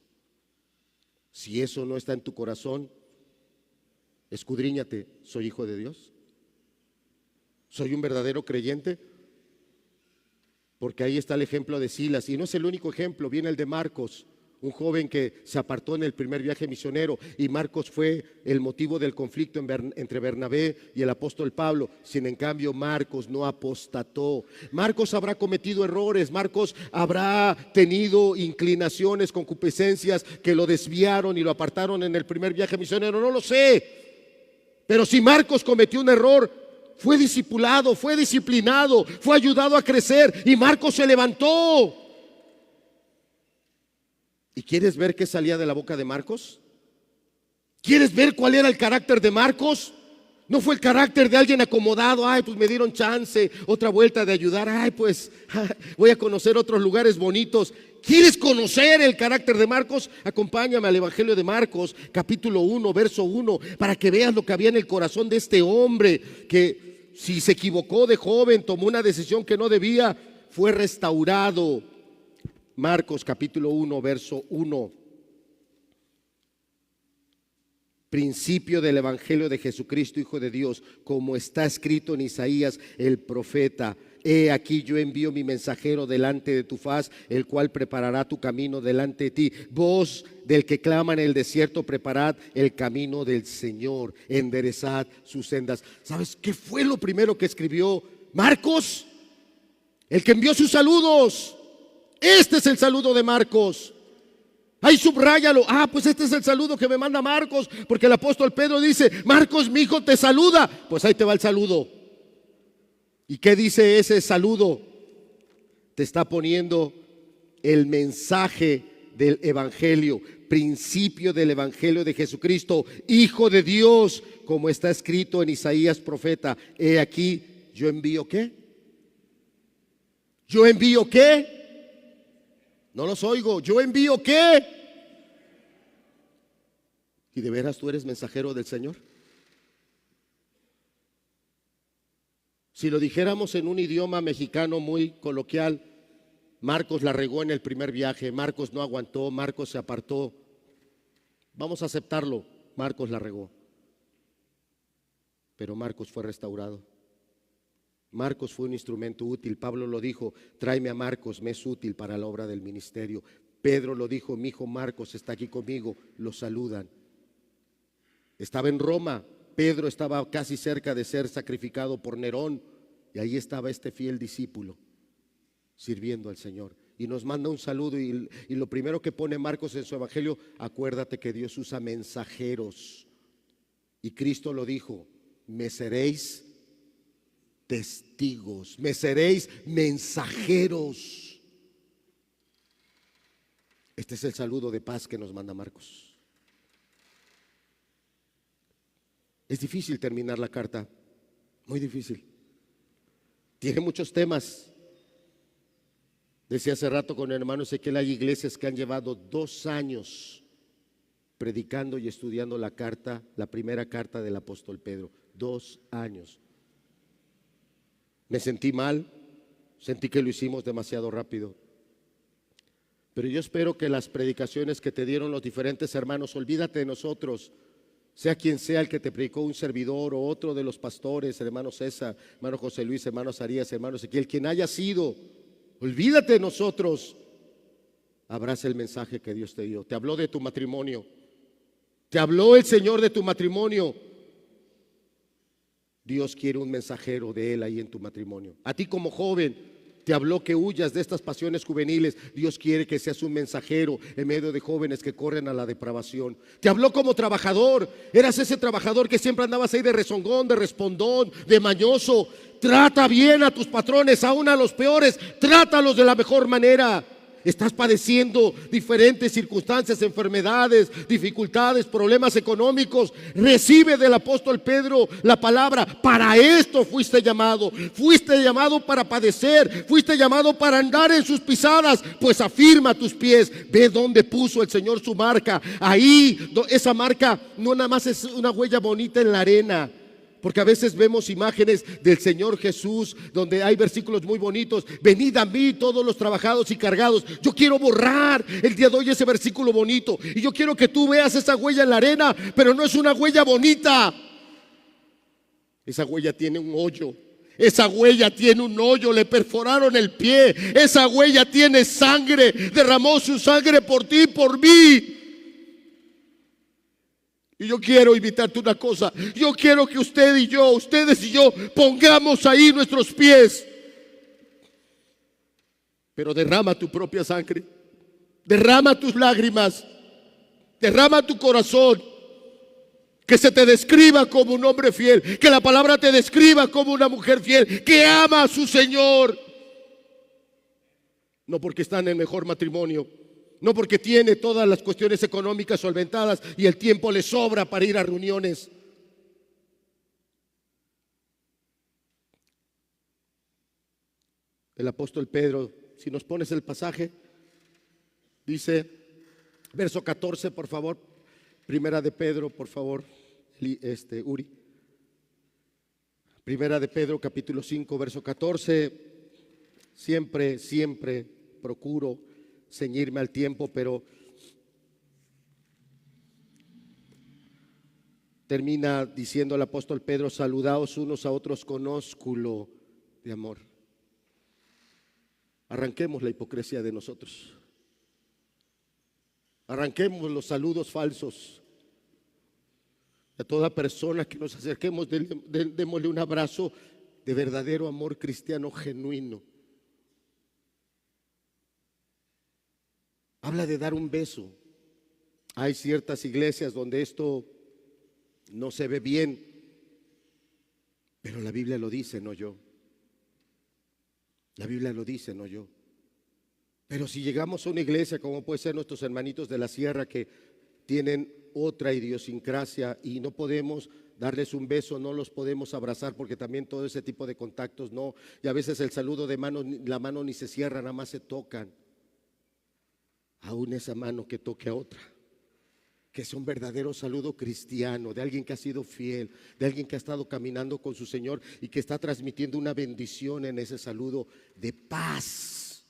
Si eso no está en tu corazón, escudriñate. ¿Soy hijo de Dios? ¿Soy un verdadero creyente? Porque ahí está el ejemplo de Silas, y no es el único ejemplo. Viene el de Marcos, un joven que se apartó en el primer viaje misionero, y Marcos fue el motivo del conflicto entre Bernabé y el apóstol Pablo. Sin en cambio, Marcos no apostató. Marcos habrá cometido errores, Marcos habrá tenido inclinaciones, concupiscencias que lo desviaron y lo apartaron en el primer viaje misionero, no lo sé. Pero si Marcos cometió un error, fue discipulado, fue disciplinado, fue ayudado a crecer, y Marcos se levantó. ¿Y quieres ver qué salía de la boca de Marcos? ¿Quieres ver cuál era el carácter de Marcos? No fue el carácter de alguien acomodado. Ay, pues me dieron chance, otra vuelta de ayudar. Ay, pues voy a conocer otros lugares bonitos. ¿Quieres conocer el carácter de Marcos? Acompáñame al Evangelio de Marcos, capítulo 1, verso 1, para que veas lo que había en el corazón de este hombre, que si se equivocó de joven, tomó una decisión que no debía, fue restaurado. Marcos capítulo 1, verso 1. Principio del Evangelio de Jesucristo, Hijo de Dios, como está escrito en Isaías el profeta: he aquí yo envío mi mensajero delante de tu faz, el cual preparará tu camino delante de ti. Voz del que clama en el desierto: preparad el camino del Señor, enderezad sus sendas. ¿Sabes qué fue lo primero que escribió Marcos? El que envió sus saludos. Este es el saludo de Marcos. Ahí subráyalo. Pues este es el saludo que me manda Marcos, porque el apóstol Pedro dice: Marcos, mi hijo, te saluda. Pues ahí te va el saludo. ¿Y qué dice ese saludo? Te está poniendo el mensaje del Evangelio, principio del Evangelio de Jesucristo, Hijo de Dios, como está escrito en Isaías profeta: he aquí yo envío ¿qué? ¿Yo envío qué? No los oigo. ¿Yo envío qué? ¿Y de veras tú eres mensajero del Señor? Si lo dijéramos en un idioma mexicano muy coloquial, Marcos la regó en el primer viaje, Marcos no aguantó, Marcos se apartó. Vamos a aceptarlo, Marcos la regó. Pero Marcos fue restaurado. Marcos fue un instrumento útil. Pablo lo dijo: tráeme a Marcos, me es útil para la obra del ministerio. Pedro lo dijo: mi hijo Marcos está aquí conmigo. Lo saludan. Estaba en Roma. Pedro estaba casi cerca de ser sacrificado por Nerón, y ahí estaba este fiel discípulo sirviendo al Señor, y nos manda un saludo. Y lo primero que pone Marcos en su evangelio: acuérdate que Dios usa mensajeros, y Cristo lo dijo: me seréis testigos, me seréis mensajeros. Este es el saludo de paz que nos manda Marcos. Es difícil terminar la carta, muy difícil. Tiene muchos temas. Decía hace rato con el hermano Ezequiel, hay iglesias que han llevado 2 años predicando y estudiando la carta, la primera carta del apóstol Pedro. 2 años. Me sentí mal, sentí que lo hicimos demasiado rápido. Pero yo espero que las predicaciones que te dieron los diferentes hermanos, olvídate de nosotros, sea quien sea el que te predicó, un servidor o otro de los pastores, el hermano César, hermano José Luis, hermano Azarías, hermano Ezequiel, quien haya sido, olvídate de nosotros. Abraza el mensaje que Dios te dio. Te habló de tu matrimonio, te habló el Señor de tu matrimonio. Dios quiere un mensajero de Él ahí en tu matrimonio. A ti como joven te habló que huyas de estas pasiones juveniles. Dios quiere que seas un mensajero en medio de jóvenes que corren a la depravación. Te habló como trabajador. Eras ese trabajador que siempre andabas ahí de rezongón, de respondón, de mañoso. Trata bien a tus patrones, aún a los peores. Trátalos de la mejor manera. Estás padeciendo diferentes circunstancias, enfermedades, dificultades, problemas económicos. Recibe del apóstol Pedro la palabra: para esto fuiste llamado para padecer, fuiste llamado para andar en sus pisadas. Pues afirma tus pies. Ve dónde puso el Señor su marca. Ahí, esa marca no nada más es una huella bonita en la arena, porque a veces vemos imágenes del Señor Jesús donde hay versículos muy bonitos: venid a mí todos los trabajados y cargados. Yo quiero borrar el día de hoy ese versículo bonito, y yo quiero que tú veas esa huella en la arena, pero no es una huella bonita. Esa huella tiene un hoyo, Esa huella tiene un hoyo, le perforaron el pie. Esa huella tiene sangre, derramó su sangre por ti y por mí. Y yo quiero invitarte una cosa. Yo quiero que ustedes y yo, pongamos ahí nuestros pies. Pero derrama tu propia sangre. Derrama tus lágrimas. Derrama tu corazón. Que se te describa como un hombre fiel. Que la palabra te describa como una mujer fiel. Que ama a su Señor. No porque está en el mejor matrimonio. No porque tiene todas las cuestiones económicas solventadas y el tiempo le sobra para ir a reuniones. El apóstol Pedro, si nos pones el pasaje, dice, verso 14, por favor. Primera de Pedro, por favor, Uri. Primera de Pedro, capítulo 5, verso 14. Siempre procuro ceñirme al tiempo, pero termina diciendo el apóstol Pedro, saludaos unos a otros con ósculo de amor. Arranquemos la hipocresía de nosotros. Arranquemos los saludos falsos. A toda persona que nos acerquemos, démosle un abrazo de verdadero amor cristiano genuino. Habla de dar un beso. Hay ciertas iglesias donde esto no se ve bien, pero la Biblia lo dice, no yo. La Biblia lo dice, no yo. Pero si llegamos a una iglesia como puede ser nuestros hermanitos de la sierra que tienen otra idiosincrasia y no podemos darles un beso, no los podemos abrazar porque también todo ese tipo de contactos no, y a veces el saludo de mano, la mano ni se cierra, nada más se tocan. Aún esa mano que toque a otra, que es un verdadero saludo cristiano, de alguien que ha sido fiel, de alguien que ha estado caminando con su Señor y que está transmitiendo una bendición en ese saludo de paz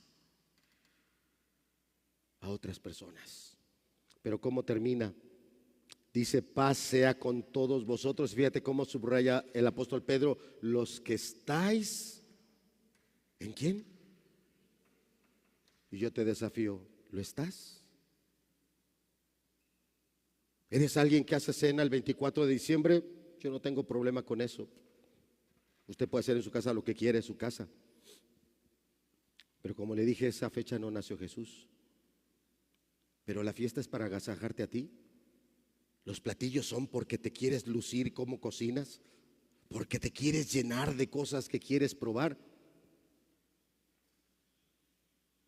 a otras personas. Pero ¿cómo termina? Dice, paz sea con todos vosotros. Fíjate cómo subraya el apóstol Pedro, los que estáis, ¿en quién? Y yo te desafío, ¿lo estás? ¿Eres alguien que hace cena el 24 de diciembre? Yo no tengo problema con eso. Usted puede hacer en su casa lo que quiere en su casa. Pero como le dije, esa fecha no nació Jesús. Pero la fiesta es para agasajarte a ti. Los platillos son porque te quieres lucir cómo cocinas, porque te quieres llenar de cosas que quieres probar.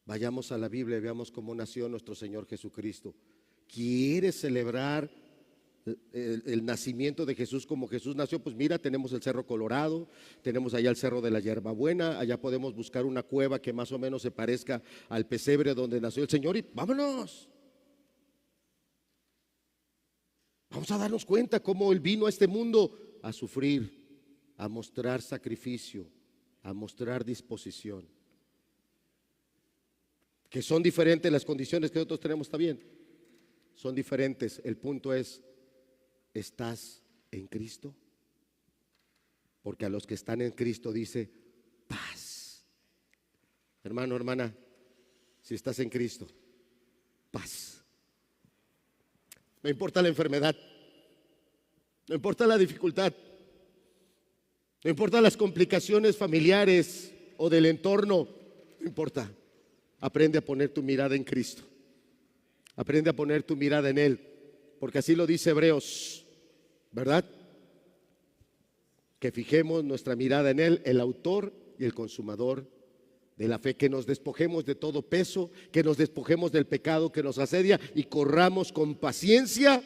Vayamos a la Biblia y veamos cómo nació nuestro Señor Jesucristo. ¿Quieres celebrar el nacimiento de Jesús como Jesús nació? Pues mira, tenemos el Cerro Colorado, tenemos allá el Cerro de la Hierbabuena, allá podemos buscar una cueva que más o menos se parezca al pesebre donde nació el Señor y vámonos. Vamos a darnos cuenta cómo Él vino a este mundo a sufrir, a mostrar sacrificio, a mostrar disposición. Que son diferentes las condiciones que nosotros tenemos, está bien, son diferentes. El punto es, ¿estás en Cristo? Porque a los que están en Cristo dice paz. Hermano, hermana, si estás en Cristo, paz. No importa la enfermedad, no importa la dificultad, no importa las complicaciones familiares o del entorno, no importa. Aprende a poner tu mirada en Cristo. Aprende a poner tu mirada en Él, porque así lo dice Hebreos, ¿verdad? Que fijemos nuestra mirada en Él, el autor y el consumador de la fe, que nos despojemos de todo peso, que nos despojemos del pecado que nos asedia y corramos con paciencia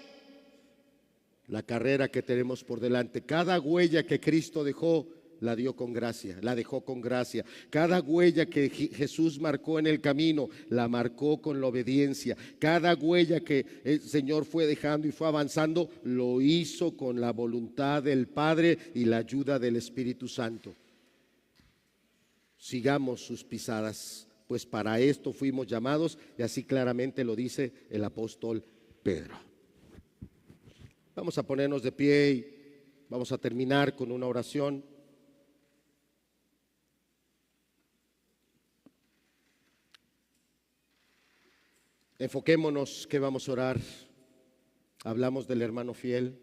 la carrera que tenemos por delante. Cada huella que Cristo dejó, la dio con gracia, la dejó con gracia. Cada huella que Jesús marcó en el camino, la marcó con la obediencia. Cada huella que el Señor fue dejando y fue avanzando, lo hizo con la voluntad del Padre y la ayuda del Espíritu Santo. Sigamos sus pisadas, pues para esto fuimos llamados, y así claramente lo dice el apóstol Pedro. Vamos a ponernos de pie y vamos a terminar con una oración. Enfoquémonos que vamos a orar. Hablamos del hermano fiel,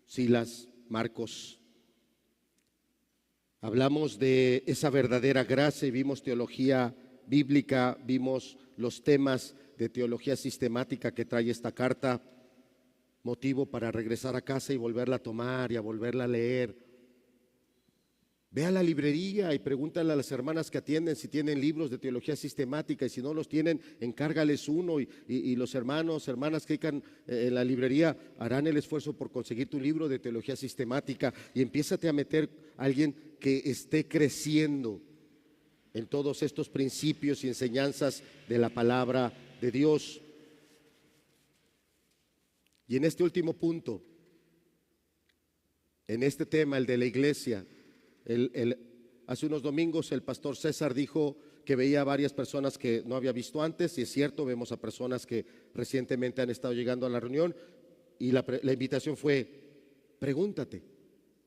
Silas, Marcos. Hablamos de esa verdadera gracia y vimos teología bíblica, vimos los temas de teología sistemática que trae esta carta, motivo para regresar a casa y volverla a tomar y a volverla a leer. Ve a la librería y pregúntale a las hermanas que atienden si tienen libros de teología sistemática, y si no los tienen, encárgales uno, y los hermanos, hermanas que están en la librería harán el esfuerzo por conseguirte un libro de teología sistemática, y empiézate a meter a alguien que esté creciendo en todos estos principios y enseñanzas de la palabra de Dios. Y en este último punto, en este tema, el de la iglesia, hace unos domingos el pastor César dijo que veía a varias personas que no había visto antes, y es cierto, vemos a personas que recientemente han estado llegando a la reunión, y la invitación fue: pregúntate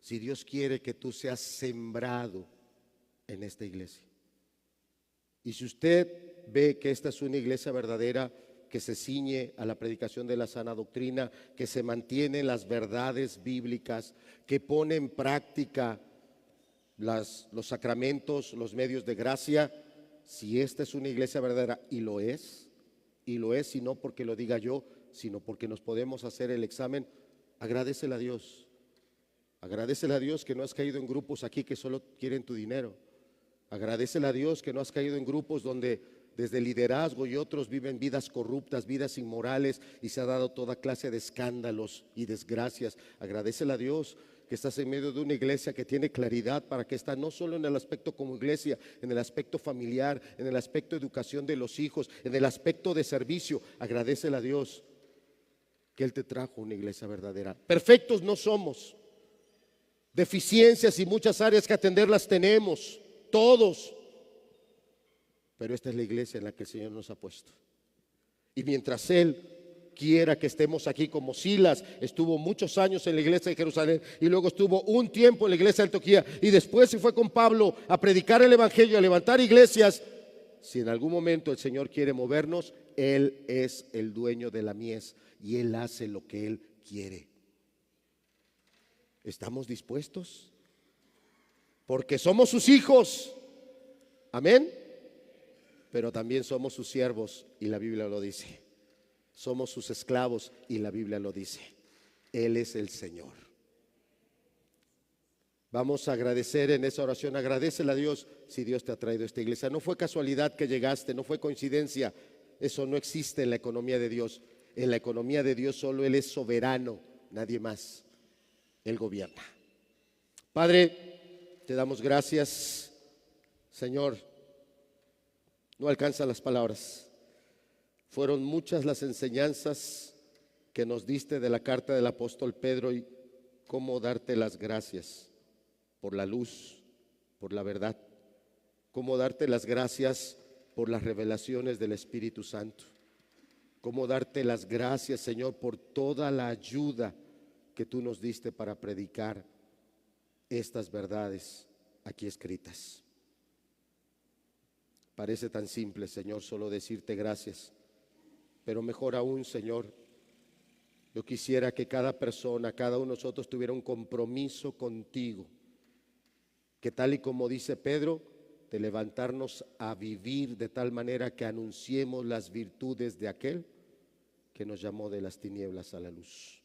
si Dios quiere que tú seas sembrado en esta iglesia. Y si usted ve que esta es una iglesia verdadera, que se ciñe a la predicación de la sana doctrina, que se mantiene las verdades bíblicas, que pone en práctica los sacramentos, los medios de gracia, si esta es una iglesia verdadera, y lo es, y no porque lo diga yo, sino porque nos podemos hacer el examen, agradécele a Dios. Agradécele a Dios que no has caído en grupos aquí que solo quieren tu dinero. Agradécele a Dios que no has caído en grupos donde desde liderazgo y otros viven vidas corruptas, vidas inmorales, y se ha dado toda clase de escándalos y desgracias. Agradécele a Dios que estás en medio de una iglesia que tiene claridad para que está no solo en el aspecto como iglesia, en el aspecto familiar, en el aspecto de educación de los hijos, en el aspecto de servicio. Agradécele a Dios que Él te trajo una iglesia verdadera. Perfectos no somos, deficiencias y muchas áreas que atender las tenemos, todos, pero esta es la iglesia en la que el Señor nos ha puesto. Y mientras Él quiera que estemos aquí, como Silas estuvo muchos años en la iglesia de Jerusalén, y luego estuvo un tiempo en la iglesia de Antioquía, y después se fue con Pablo a predicar el evangelio, a levantar iglesias. Si en algún momento el Señor quiere movernos, Él es el dueño de la mies y Él hace lo que Él quiere. ¿Estamos dispuestos? Porque somos sus hijos, amén, pero también somos sus siervos, y la Biblia lo dice. Somos sus esclavos, y la Biblia lo dice. Él es el Señor. Vamos a agradecer en esa oración. Agradécele a Dios si Dios te ha traído a esta iglesia. No fue casualidad que llegaste, no fue coincidencia. Eso no existe en la economía de Dios. En la economía de Dios solo Él es soberano, nadie más. Él gobierna. Padre, te damos gracias, Señor. No alcanzan las palabras. Fueron muchas las enseñanzas que nos diste de la carta del apóstol Pedro, y cómo darte las gracias por la luz, por la verdad, cómo darte las gracias por las revelaciones del Espíritu Santo, cómo darte las gracias, Señor, por toda la ayuda que tú nos diste para predicar estas verdades aquí escritas. Parece tan simple, Señor, solo decirte gracias. Pero mejor aún, Señor, yo quisiera que cada persona, cada uno de nosotros tuviera un compromiso contigo, que tal y como dice Pedro, de levantarnos a vivir de tal manera que anunciemos las virtudes de aquel que nos llamó de las tinieblas a la luz.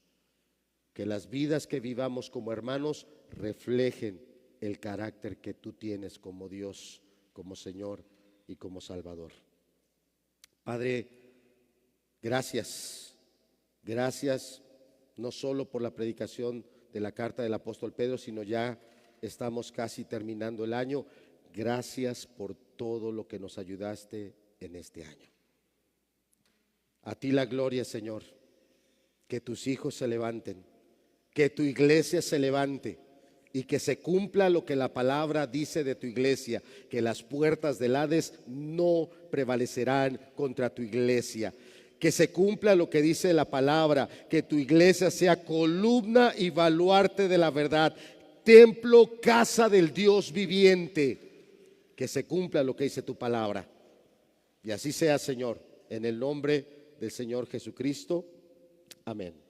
Que las vidas que vivamos como hermanos reflejen el carácter que tú tienes como Dios, como Señor y como Salvador. Padre, gracias, gracias no solo por la predicación de la carta del apóstol Pedro, sino ya estamos casi terminando el año. Gracias por todo lo que nos ayudaste en este año. A ti la gloria, Señor. Que tus hijos se levanten, que tu iglesia se levante, y que se cumpla lo que la palabra dice de tu iglesia, que las puertas del Hades no prevalecerán contra tu iglesia. Que se cumpla lo que dice la palabra, que tu iglesia sea columna y baluarte de la verdad, templo, casa del Dios viviente. Que se cumpla lo que dice tu palabra. Y así sea, Señor, En el nombre del Señor Jesucristo. Amén.